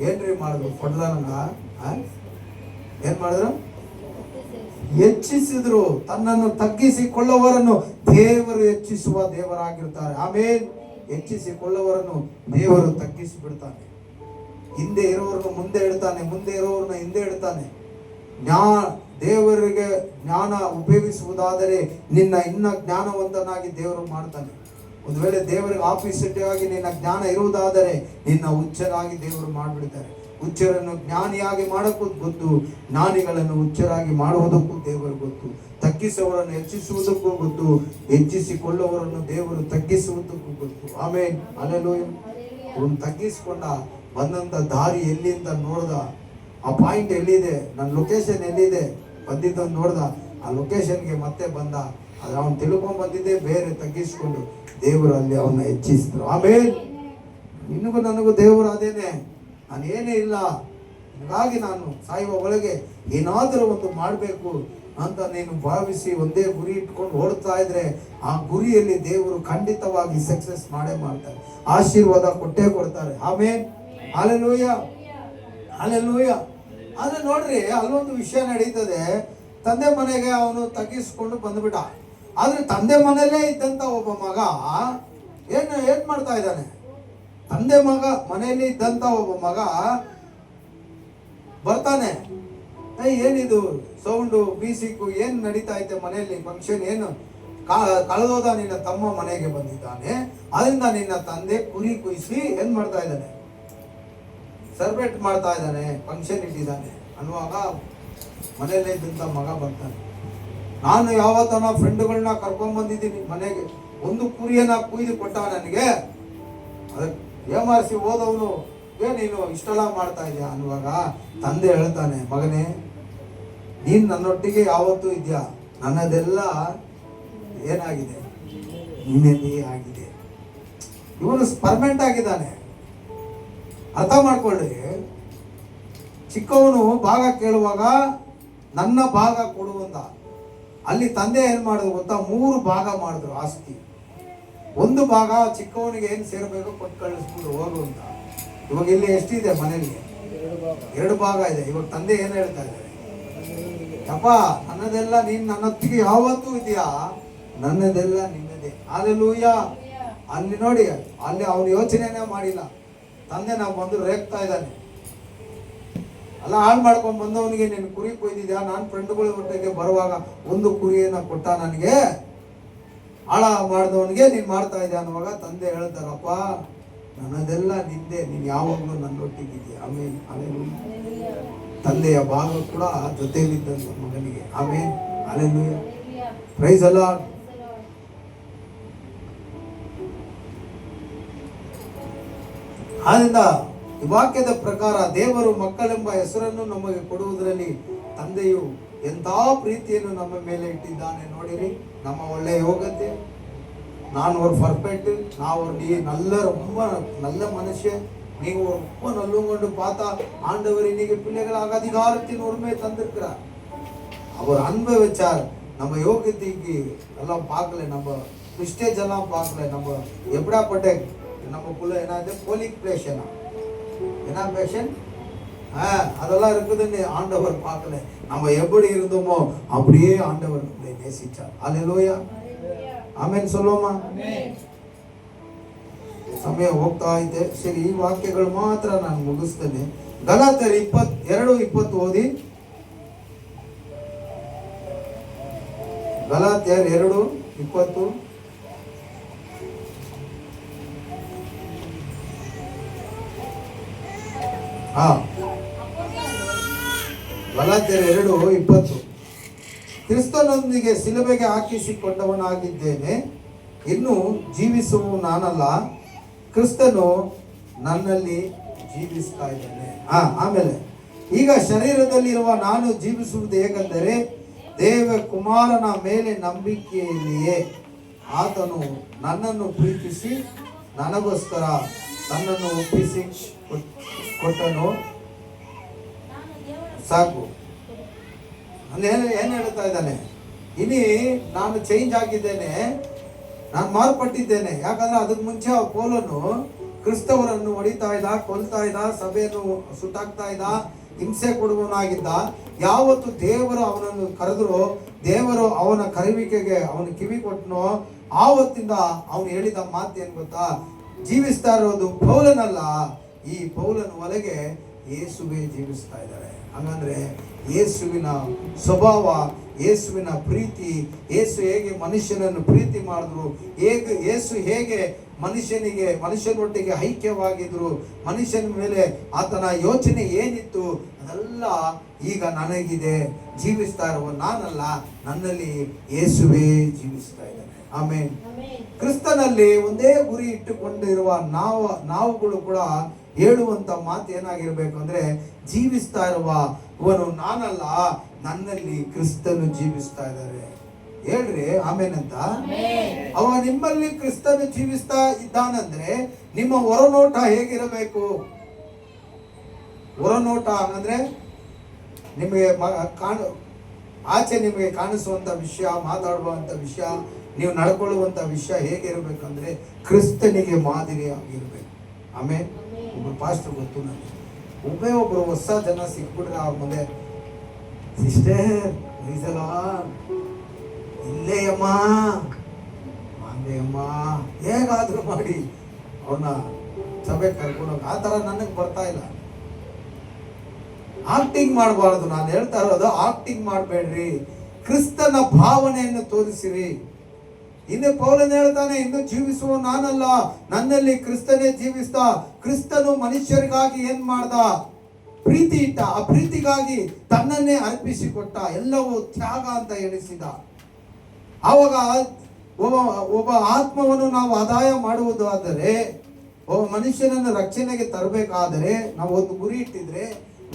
ಏನ್ರಿ ಮಾಡಿದ್ರು? ಕೊಡ್ಲಂಗ ಏನ್ ಮಾಡಿದ್ರು? ಹೆಚ್ಚಿಸಿದ್ರು. ತನ್ನನ್ನು ತಗ್ಗಿಸಿಕೊಳ್ಳುವವರನ್ನು ದೇವರು ಹೆಚ್ಚಿಸುವ ದೇವರಾಗಿರ್ತಾರೆ. ಆಮೇಲೆ ಹೆಚ್ಚಿಸಿಕೊಳ್ಳುವವರನ್ನು ದೇವರು ತಗ್ಗಿಸಿ ಬಿಡ್ತಾನೆ. ಹಿಂದೆ ಇರೋರನ್ನು ಮುಂದೆ ಇಡ್ತಾನೆ, ಮುಂದೆ ಇರೋರನ್ನ ಹಿಂದೆ ಇಡ್ತಾನೆ. ದೇವರಿಗೆ ಜ್ಞಾನ ಉಪಯೋಗಿಸುವುದಾದರೆ ನಿನ್ನ ಇನ್ನ ಜ್ಞಾನವಂತನಾಗಿ ದೇವರು ಮಾಡ್ತಾನೆ. ಒಂದು ವೇಳೆ ದೇವರಿಗೆ ಆಪೋಸಿಟ್ ಆಗಿ ನಿನ್ನ ಜ್ಞಾನ ಇರುವುದಾದರೆ ನಿನ್ನ ಹುಚ್ಚರಾಗಿ ದೇವರು ಮಾಡಿಬಿಡ್ತಾರೆ. ಹುಚ್ಚರನ್ನು ಜ್ಞಾನಿಯಾಗಿ ಮಾಡೋಕ್ಕೂ ಗೊತ್ತು, ಜ್ಞಾನಿಗಳನ್ನು ಹುಚ್ಚರಾಗಿ ಮಾಡುವುದಕ್ಕೂ ದೇವರು ಗೊತ್ತು. ತಗ್ಗಿಸುವವರನ್ನು ಹೆಚ್ಚಿಸುವುದಕ್ಕೂ ಗೊತ್ತು, ಹೆಚ್ಚಿಸಿಕೊಳ್ಳುವವರನ್ನು ದೇವರು ತಗ್ಗಿಸುವುದಕ್ಕೂ ಗೊತ್ತು. ಆಮೇಲೆ ಹಲ್ಲೆಲೂಯಾ. ಅವನು ತಗ್ಗಿಸಿಕೊಂಡ, ಬಂದಂತ ದಾರಿ ಎಲ್ಲಿ ಅಂತ ನೋಡ್ದ, ಆ ಪಾಯಿಂಟ್ ಎಲ್ಲಿದೆ, ನನ್ನ ಲೊಕೇಶನ್ ಎಲ್ಲಿದೆ ಬಂದಿದ್ದನ್ನು ನೋಡ್ದ, ಆ ಲೊಕೇಶನ್ಗೆ ಮತ್ತೆ ಬಂದ. ಆದ್ರೆ ಅವನು ತಿಳ್ಕೊಂಡ್ ಬಂದಿದ್ದೆ ಬೇರೆ, ತಗ್ಗಿಸ್ಕೊಂಡು ದೇವರು ಅಲ್ಲಿ ಅವನ್ನ ಹೆಚ್ಚಿಸಿದ್ರು. ಆಮೇಲೆ ನಿನಗೂ ನನಗೂ ದೇವರು ಅದೇನೆ, ನಾನು ಏನೇ ಇಲ್ಲ, ಹೀಗಾಗಿ ನಾನು ಸಾಯುವ ಒಳಗೆ ಏನಾದರೂ ಒಂದು ಮಾಡಬೇಕು ಅಂತ ನೀನು ಭಾವಿಸಿ ಒಂದೇ ಗುರಿ ಇಟ್ಕೊಂಡು ಓಡ್ತಾ ಇದ್ರೆ ಆ ಗುರಿಯಲ್ಲಿ ದೇವರು ಖಂಡಿತವಾಗಿ ಸಕ್ಸಸ್ ಮಾಡೇ ಮಾಡ್ತಾರೆ, ಆಶೀರ್ವಾದ ಕೊಟ್ಟೇ ಕೊಡ್ತಾರೆ. ಆಮೇಲೆ ಹಲ್ಲೆಲೂಯಾ, ಹಲ್ಲೆಲೂಯಾ. ಆದ್ರೆ ನೋಡ್ರಿ, ಅಲ್ಲೊಂದು ವಿಷಯ ನಡೀತದೆ. ತಂದೆ ಮನೆಗೆ ಅವನು ತಗ್ಗಿಸ್ಕೊಂಡು ಬಂದ್ಬಿಟ್ಟ. ಆದ್ರೆ ತಂದೆ ಮನೆಯಲ್ಲೇ ಇದ್ದಂತ ಒಬ್ಬ ಮಗ ಏನ್ ಮಾಡ್ತಾ ಇದ್ದಾನೆ? ತಂದೆ ಮನೆಯಲ್ಲಿ ಇದ್ದಂತ ಒಬ್ಬ ಮಗ ಬರ್ತಾನೆ. ಏನಿದು ಸೌಂಡು, ಮ್ಯೂಸಿಕ್ ಏನ್ ನಡೀತಾ ಐತೆ ಮನೆಯಲ್ಲಿ? ಫಂಕ್ಷನ್ ಏನು? ಕಳೆದೋದ ನಿನ್ನ ತಮ್ಮ ಮನೆಗೆ ಬಂದಿದ್ದಾನೆ, ಅದರಿಂದ ನಿನ್ನ ತಂದೆ ಕುರಿ ಕುಯಿಸಿ ಏನ್ ಮಾಡ್ತಾ ಇದ್ದಾನೆ? ಸರ್ಬೇಟ್ ಮಾಡ್ತಾ ಇದ್ದಾನೆ, ಫಂಕ್ಷನ್ ಇಟ್ಟಿದ್ದಾನೆ ಅನ್ನುವಾಗ ಮನೆಯಲ್ಲೇ ಇದ್ದಂತ ಮಗ ಬರ್ತಾನೆ. ನಾನು ಯಾವತ್ತನ ಫ್ರೆಂಡ್ಗಳನ್ನ ಕರ್ಕೊಂಡ್ ಬಂದಿದ್ದೀನಿ ಮನೆಗೆ, ಒಂದು ಕುರಿಯನ್ನ ಕುಯ್ದು ಕೊಟ್ಟ ನನಗೆ, ಅದಕ್ಕೆ ಏಮಾರಿಸಿ ಹೋದವನು ನೀನು ಇಷ್ಟೆಲ್ಲ ಮಾಡ್ತಾ ಇದೆಯಾ ಅನ್ನುವಾಗ ತಂದೆ ಹೇಳ್ತಾನೆ, ಮಗನೇ ನೀನ್ ನನ್ನೊಟ್ಟಿಗೆ ಯಾವತ್ತೂ ಇದೆಯಾ, ನನ್ನದೆಲ್ಲ ಏನಾಗಿದೆ, ನಿನ್ನೆದೇ ಆಗಿದೆ. ಇವನು ಪರ್ಮನೆಂಟ್ ಆಗಿದ್ದಾನೆ. ಅರ್ಥ ಮಾಡ್ಕೊಳ್ಳಿ, ಚಿಕ್ಕವನು ಭಾಗ ಕೇಳುವಾಗ ನನ್ನ ಭಾಗ ಕೊಡುವಂತ, ಅಲ್ಲಿ ತಂದೆ ಏನ್ ಮಾಡಿದ್ರು ಗೊತ್ತಾ, 3 ಭಾಗ ಮಾಡಿದ್ರು ಆಸ್ತಿ. ಒಂದು ಭಾಗ ಚಿಕ್ಕವನಿಗೆ ಏನ್ ಸೇರ್ಬೇಕು ಕೊಟ್ಟು ಕಳಿಸ್ಬಿಟ್ಟು ಹೋಗುವಂತ. ಇವಾಗ ಇಲ್ಲಿ ಎಷ್ಟಿದೆ ಮನೆಯಲ್ಲಿ? 2 ಭಾಗ ಇದೆ. ಇವಾಗ ತಂದೆ ಏನ್ ಹೇಳ್ತಾ ಇದ್ದಾರೆ, ಅಪ್ಪ ನನ್ನದೆಲ್ಲ ನೀನ್ ನನ್ನೊತ್ತಿಗೆ ಯಾವತ್ತೂ ಇದೆಯಾ, ನನ್ನದೆಲ್ಲ ನಿನ್ನದೇ. ಹಲ್ಲೆಲೂಯಾ. ಅಲ್ಲಿ ನೋಡಿ, ಅಲ್ಲಿ ಅವನು ಯೋಚನೆನೇ ಮಾಡಿಲ್ಲ. ತಂದೆ ನಾವು ಬಂದು ರೇಗ್ತಾ ಇದ್ದಾನೆ. ಅಲ್ಲ, ಹಾಳು ಮಾಡ್ಕೊಂಡ್ ಬಂದವನಿಗೆ ನೀನು ಕುರಿ ಕೊಯ್ದಿದ್ಯಾ, ನಾನು ಫ್ರೆಂಡ್ಗಳ ಒಟ್ಟಿಗೆ ಬರುವಾಗ ಒಂದು ಕುರಿಯನ್ನ ಕೊಟ್ಟ, ನನಗೆ ಹಾಳ ಮಾಡಿದವನಿಗೆ ನೀನ್ ಮಾಡ್ತಾ ಇದ್ದೆ ಅನ್ನುವಾಗ ತಂದೆ ಹೇಳ್ತಾರಪ್ಪ ನನ್ನದೆಲ್ಲ ನಿಂದೆ, ನೀನ್ ಯಾವಾಗಲೂ ನನ್ನೊಟ್ಟಿಗಿದ್ಯಾ. ಆಮೇಲೆ ಹಲ್ಲೆಲೂಯಾ. ತಂದೆಯ ಭಾಗ ಕೂಡ ಜೊತೆಯಲ್ಲಿದ್ದಂತ ಮಗನಿಗೆ. ಆಮೇಲೆ ಹಲ್ಲೆಲೂಯಾ. Praise the Lord. ಆದ್ದರಿಂದ ಈ ವಾಕ್ಯದ ಪ್ರಕಾರ ದೇವರು ಮಕ್ಕಳೆಂಬ ಹೆಸರನ್ನು ನಮಗೆ ಕೊಡುವುದರಲ್ಲಿ ತಂದೆಯು ಎಂಥ ಪ್ರೀತಿಯನ್ನು ನಮ್ಮ ಮೇಲೆ ಇಟ್ಟಿದ್ದಾನೆ ನೋಡಿರಿ. ನಮ್ಮ ಒಳ್ಳೆಯ ಯೋಗ್ಯತೆ, நான் ஒரு பர்ஃபெக்ட், நான் ஒரு நீ நல்ல ரொம்ப நல்ல மனுஷன், நீங்க ஒரு ரொம்ப நல்லவங்க பார்த்தா ஆண்டவர் இன்னைக்கு பிள்ளைகளாக அதிகாரத்தின் உரிமை தந்திருக்கிறார். அவர் அன்பை வச்சார். நம்ம யோகியத்தைக்கு எல்லாம் பார்க்கல, நம்ம பிஸ்டேஜ் எல்லாம் பார்க்கல, நம்ம எப்படாப்பட்ட நமக்குள்ள என்னது போலிக் பேஷனா, என்ன பேஷன் அதெல்லாம் இருக்குதுன்னு ஆண்டவர் பார்க்கல. நம்ம எப்படி இருந்தோமோ அப்படியே ஆண்டவர் நம்மளை நேசிச்சார். அல்லேலூயா. ಆಮೇಲೆ ಸೊಲ್ಲೋಮ. ಸಮಯ ಹೋಗ್ತಾ ಇದೆ. ಸರಿ, ಈ ವಾಕ್ಯಗಳು ಮಾತ್ರ ನಾನು ಮುಗಿಸ್ತೇನೆ. ಗಲಾತ್ಯರು 22:20 ಓದಿ. ಗಲಾತ್ಯರು 2:20. ಗಲಾತ್ಯರು 2:20. ಕ್ರಿಸ್ತನೊಂದಿಗೆ ಶಿಲುಬೆಗೆ ಹಾಕಿಸಿಕೊಂಡವನಾಗಿದ್ದೇನೆ, ಇನ್ನು ಜೀವಿಸುವ ನಾನಲ್ಲ, ಕ್ರಿಸ್ತನು ನನ್ನಲ್ಲಿ ಜೀವಿಸ್ತಾ ಇದ್ದಾನೆ. ಆಮೇಲೆ ಈಗ ಶರೀರದಲ್ಲಿರುವ ನಾನು ಜೀವಿಸುವುದು ಹೇಗೆಂದರೆ ದೇವ ಕುಮಾರನ ಮೇಲೆ ನಂಬಿಕೆಯಲ್ಲಿಯೇ. ಆತನು ನನ್ನನ್ನು ಪ್ರೀತಿಸಿ ನನಗೋಸ್ಕರ ತನ್ನನ್ನು ಒಪ್ಪಿಸಿ ಕೊಟ್ಟನು. ಸಾಕು. ಅಲ್ಲಿ ಏನು ಹೇಳ್ತಾ ಇದ್ದಾನೆ, ಇನಿ ನಾನು ಚೇಂಜ್ ಆಗಿದ್ದೇನೆ, ನಾನು ಮಾರ್ಪಟ್ಟಿದ್ದೇನೆ. ಯಾಕಂದ್ರೆ ಅದಕ್ಕೆ ಮುಂಚೆ ಆ ಪೌಲನು ಕ್ರಿಸ್ತವರನ್ನು ಹೊಡಿತಾ ಇದ್ದ, ಕೊಲ್ತಾ ಇದ್ದ, ಸಭೆಯನ್ನು ಸುಟ್ಟಾಕ್ತಾ ಇದ್ದ, ಹಿಂಸೆ ಕೊಡುವನಾಗಿದ್ದ. ಯಾವತ್ತು ದೇವರು ಅವನನ್ನು ಕರೆದ್ರು, ದೇವರು ಅವನ ಕರೆಯುವಿಕೆಗೆ ಅವನ ಕಿವಿ ಕೊಟ್ಟನೋ, ಆವತ್ತಿಂದ ಅವನು ಹೇಳಿದ ಮಾತು ಏನ್ ಗೊತ್ತಾ, ಜೀವಿಸ್ತಾ ಇರೋದು ಪೌಲನಲ್ಲ, ಈ ಪೌಲನ ಒಳಗೆ ಯೇಸುವೇ ಜೀವಿಸ್ತಾ ಇದ್ದಾರೆ. ಹಂಗಂದ್ರೆ ಯೇಸುವಿನ ಸ್ವಭಾವ, ಯೇಸುವಿನ ಪ್ರೀತಿ, ಯೇಸು ಹೇಗೆ ಮನುಷ್ಯನನ್ನು ಪ್ರೀತಿ ಮಾಡಿದ್ರು, ಯೇಸು ಹೇಗೆ ಮನುಷ್ಯನೊಟ್ಟಿಗೆ ಐಕ್ಯವಾಗಿದ್ರು, ಮನುಷ್ಯನ ಮೇಲೆ ಆತನ ಯೋಚನೆ ಏನಿತ್ತು, ಅದೆಲ್ಲ ಈಗ ನನಗಿದೆ. ಜೀವಿಸ್ತಾ ಇರುವ ನಾನಲ್ಲ, ನನ್ನಲ್ಲಿ ಯೇಸುವೇ ಜೀವಿಸ್ತಾ ಇದ್ದಾನೆ. ಆಮೇಲೆ ಕ್ರಿಸ್ತನಲ್ಲಿ ಒಂದೇ ಗುರಿ ಇಟ್ಟುಕೊಂಡಿರುವ ನಾವುಗಳು ಕೂಡ ಹೇಳುವಂತ ಮಾತು ಏನಾಗಿರ್ಬೇಕು ಅಂದ್ರೆ, ಜೀವಿಸ್ತಾ ಇರುವ ಅವನು ನಾನಲ್ಲ, ನನ್ನಲ್ಲಿ ಕ್ರಿಸ್ತನು ಜೀವಿಸ್ತಾ ಇದ್ದಾರೆ. ಹೇಳ್ರಿ ಆಮೇನಂತ. ಅವ ನಿಮ್ಮಲ್ಲಿ ಕ್ರಿಸ್ತನು ಜೀವಿಸ್ತಾ ಇದ್ದಾನಂದ್ರೆ ನಿಮ್ಮ ಹೊರನೋಟ ಹೇಗಿರಬೇಕು? ಹೊರನೋಟ ಅಂದ್ರೆ ನಿಮಗೆ ಆಚೆ ನಿಮಗೆ ಕಾಣಿಸುವಂತ ವಿಷಯ, ಮಾತಾಡುವಂತ ವಿಷಯ, ನೀವು ನಡ್ಕೊಳ್ಳುವಂತ ವಿಷಯ ಹೇಗಿರ್ಬೇಕಂದ್ರೆ ಕ್ರಿಸ್ತನಿಗೆ ಮಾದರಿಯಾಗಿರ್ಬೇಕು. ಆಮೇಲೆ ಒಬ್ಬರು ಪಾಸ್ಟರ್ ಗೊತ್ತು ನನಗೆ, ಒಬ್ಬರು ಹೊಸ ಜನ ಸಿಕ್ಬಿಟ್ರೆ ಅವ್ರ ಮುಂದೆ, ಸಿಸ್ಟರ್ ಇಲ್ಲೇ ಅಮ್ಮ ಹಂಗೆ ಅಮ್ಮ ಹೇಗಾದ್ರೂ ಮಾಡಿ ಅವ್ರನ್ನ ಸಭೆ ಕರ್ಕೊಂಡೋಗಿ, ಆ ತರ ನನಗೆ ಬರ್ತಾ ಇಲ್ಲ. ಆಕ್ಟಿಂಗ್ ಮಾಡಬಾರ್ದು. ನಾನು ಹೇಳ್ತಾ ಇರೋದು ಆಕ್ಟಿಂಗ್ ಮಾಡಬೇಡ್ರಿ, ಕ್ರಿಸ್ತನ ಭಾವನೆಯನ್ನು ತೋರಿಸಿರಿ. ಇನ್ನು ಪೌಲನು ಹೇಳ್ತಾನೆ, ಇನ್ನು ಜೀವಿಸುವ ನಾನಲ್ಲ, ನನ್ನಲ್ಲಿ ಕ್ರಿಸ್ತನೇ ಜೀವಿಸ್ತಾ. ಕ್ರಿಸ್ತನು ಮನುಷ್ಯರಿಗಾಗಿ ಏನ್ ಮಾಡ್ದ? ಪ್ರೀತಿ ಇಟ್ಟ. ಆ ಪ್ರೀತಿಗಾಗಿ ತನ್ನನ್ನೇ ಅರ್ಪಿಸಿಕೊಟ್ಟ, ಎಲ್ಲವೂ ತ್ಯಾಗ ಅಂತ ಎಣಿಸಿದ. ಆವಾಗ ಒಬ್ಬ ಆತ್ಮವನ್ನು ನಾವು ಆದಾಯ ಮಾಡುವುದಾದರೆ, ಒಬ್ಬ ಮನುಷ್ಯನನ್ನು ರಕ್ಷಣೆಗೆ ತರಬೇಕಾದರೆ ನಾವು ಒಂದು ಗುರಿ ಇಟ್ಟಿದ್ರೆ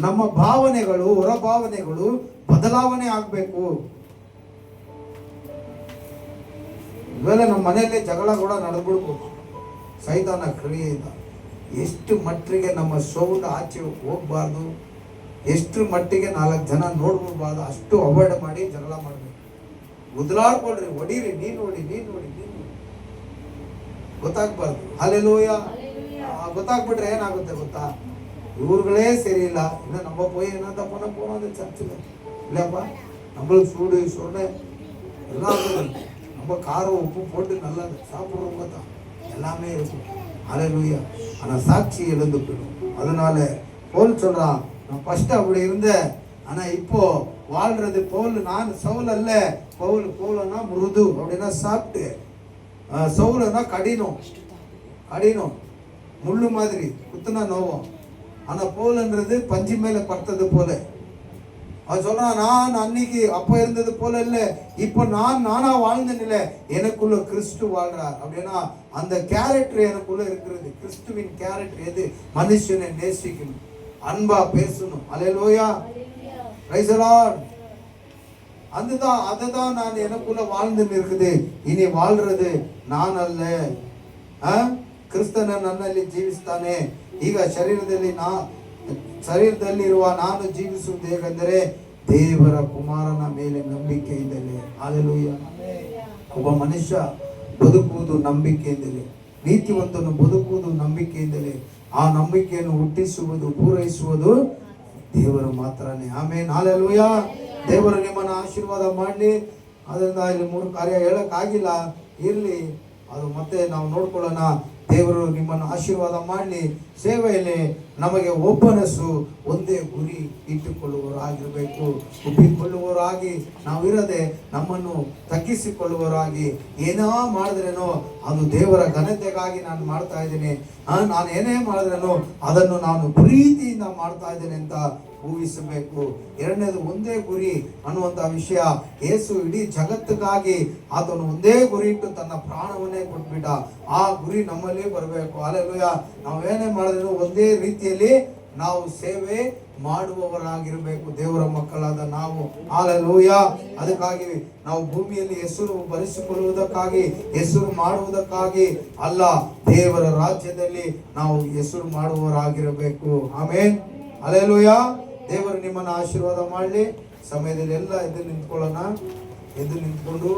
ನಮ್ಮ ಭಾವನೆಗಳು, ಹೊರಭಾವನೆಗಳು ಬದಲಾವಣೆ ಆಗಬೇಕು. ಇವೆಲ್ಲ ನಮ್ಮ ಮನೆಯಲ್ಲೇ ಜಗಳ ಕೂಡ ನಡೆದ್ಬಿಡ್ಬೋದು ಸೈತಾನ ಕ್ರಿಯೆಯಿಂದ. ಎಷ್ಟು ಮಟ್ಟಿಗೆ ನಮ್ಮ ಸೌಂಡ್ ಆಚೆ ಹೋಗ್ಬಾರ್ದು, ಎಷ್ಟು ಮಟ್ಟಿಗೆ 4 ಜನ ನೋಡ್ಬಿಡ್ಬಾರ್ದು, ಅಷ್ಟು ಅವಾಯ್ಡ್ ಮಾಡಿ ಜಗಳ ಮಾಡಬೇಕು. ಉದ್ರಾಡ್ಕೊಳ್ರಿ, ಹೊಡೀರಿ, ನೀನು ಹೊಡಿ, ನೀನು ಹೊಡಿ, ನೀನು ಗೊತ್ತಾಗ್ಬಾರ್ದು. ಹಲ್ಲೆಲೂಯ. ಗೊತ್ತಾಗ್ಬಿಟ್ರೆ ಏನಾಗುತ್ತೆ ಗೊತ್ತಾ, ಇವ್ರುಗಳೇ ಸರಿ ಇಲ್ಲ. ಇನ್ನು நம்ம போய் என்னத்த பண்ண போறோம் அந்த சர்ச்சில் இல்லப்பா, நம்மளுக்கு சூடு சொன்ன எல்லாம் நம்ம காரம் உப்பு போட்டு நல்லா சாப்பிட்றவங்க தான் எல்லாமே இருக்கும். ஹல்லேலூயா. ஆனால் சாட்சி எழுந்து போயிடும். அதனால பவுல் சொல்றான், நான் ஃபர்ஸ்ட் அப்படி இருந்தேன், ஆனால் இப்போ வாழ்றது பவுல். நான் சவுல் அல்ல. பவுல்னா மிருது அப்படின்னா சாப்பிட்டு, சவுலனா கடினம், முள்ளு மாதிரி குத்துனா நோவும். ஆனா பவுல்ன்றது பஞ்சு மேல படுத்தது போல. அவன் சொல்றான், நான் அன்னைக்கு அப்ப இருந்தது போல இல்ல, இப்ப நானா வாழ்ந்தேன் இல்ல, எனக்குள்ள கிறிஸ்து வாழ்றார். அப்படின்னா அந்த கேரக்டர் எனக்குள்ள இருக்கிறது. கிறிஸ்துவின் கேரக்டர் எது? மனுஷனை நேசிக்கணும், அன்பா பேசணும். அல்லேலூயா, பிரைஸ் தி லார்ட். அதுதான் நான் எனக்குள்ள வாழ்ந்துன்னு இருக்குது. இனி வாழ்றது நான் அல்ல, ಕ್ರಿಸ್ತನ ನನ್ನಲ್ಲಿ ಜೀವಿಸ್ತಾನೆ. ಈಗ ಶರೀರದಲ್ಲಿರುವ ನಾನು ಜೀವಿಸುವುದು ಹೇಗೆಂದರೆ ದೇವರ ಕುಮಾರನ ಮೇಲೆ ನಂಬಿಕೆಯಿಂದಲೇ. ಹಲ್ಲೆಲೂಯಾ. ಒಬ್ಬ ಮನುಷ್ಯ ಬದುಕುವುದು ನಂಬಿಕೆಯಿಂದಲೇ, ನೀತಿವಂತನು ಬದುಕುವುದು ನಂಬಿಕೆಯಿಂದಲೇ. ಆ ನಂಬಿಕೆಯನ್ನು ಹುಟ್ಟಿಸುವುದು, ಪೂರೈಸುವುದು ದೇವರು ಮಾತ್ರನೇ. ಆಮೆನ್. ಹಲ್ಲೆಲೂಯಾ. ದೇವರು ನಿಮ್ಮನ್ನು ಆಶೀರ್ವಾದ ಮಾಡಲಿ. ಅದರಿಂದ ಇಲ್ಲಿ 3 ಕಾರ್ಯ ಹೇಳಕ್ಕಾಗಿಲ್ಲ, ಇರಲಿ, ಅದು ಮತ್ತೆ ನಾವು ನೋಡ್ಕೊಳ್ಳೋಣ. ದೇವರು ನಿಮ್ಮನ್ನು ಆಶೀರ್ವಾದ ಮಾಡಲಿ. ಸೇವೆಯಲ್ಲಿ ನಮಗೆ ಒಬ್ಬನಸು, ಒಂದೇ ಗುರಿ ಇಟ್ಟುಕೊಳ್ಳುವವರಾಗಿರಬೇಕು. ಒಪ್ಪಿಕೊಳ್ಳುವವರಾಗಿ ನಾವಿರದೆ ನಮ್ಮನ್ನು ತಗ್ಗಿಸಿಕೊಳ್ಳುವವರಾಗಿ, ಏನೋ ಮಾಡಿದ್ರೇನೋ ಅದು ದೇವರ ಘನತೆಗಾಗಿ ನಾನು ಮಾಡ್ತಾ ಇದ್ದೀನಿ, ನಾನು ಏನೇ ಮಾಡಿದ್ರೇನೋ ಅದನ್ನು ನಾನು ಪ್ರೀತಿಯಿಂದ ಮಾಡ್ತಾ ಇದ್ದೇನೆ ಅಂತ ಊಹಿಸಬೇಕು. ಎರಡನೇದು ಒಂದೇ ಗುರಿ ಅನ್ನುವಂಥ ವಿಷಯ. ಯೇಸು ಇಡೀ ಜಗತ್ತಿಗಾಗಿ ಆತನು ಒಂದೇ ಗುರಿ ಇಟ್ಟು ತನ್ನ ಪ್ರಾಣವನ್ನೇ ಕೊಟ್ಬಿಟ್ಟ. ಆ ಗುರಿ ನಮ್ಮಲ್ಲಿ ಬರಬೇಕು. ಹಲ್ಲೆಲೂಯಾ. ನಾವೇನೇ ಮಾಡಿದ್ರು ಒಂದೇ ರೀತಿಯಲ್ಲಿ ನಾವು ಸೇವೆ ಮಾಡುವವರಾಗಿರಬೇಕು, ದೇವರ ಮಕ್ಕಳಾದ ನಾವು. ಹಲ್ಲೆಲೂಯಾ. ಅದಕ್ಕಾಗಿ ನಾವು ಭೂಮಿಯಲ್ಲಿ ಹೆಸರು ಬರೆಸಿಕೊಳ್ಳುವುದಕ್ಕಾಗಿ, ಹೆಸರು ಮಾಡುವುದಕ್ಕಾಗಿ ಅಲ್ಲ, ದೇವರ ರಾಜ್ಯದಲ್ಲಿ ನಾವು ಹೆಸರು ಮಾಡುವವರಾಗಿರಬೇಕು. ಆಮೆನ್. ಹಲ್ಲೆಲೂಯಾ. ದೇವರು ನಿಮ್ಮನ್ನು ಆಶೀರ್ವಾದ ಮಾಡಲಿ. ಸಮಯದಲ್ಲಿ ಎಲ್ಲ ಎದ್ದು ನಿಂತ್ಕೊಳ್ಳೋಣ. ಎದ್ದು ನಿಂತ್ಕೊಂಡು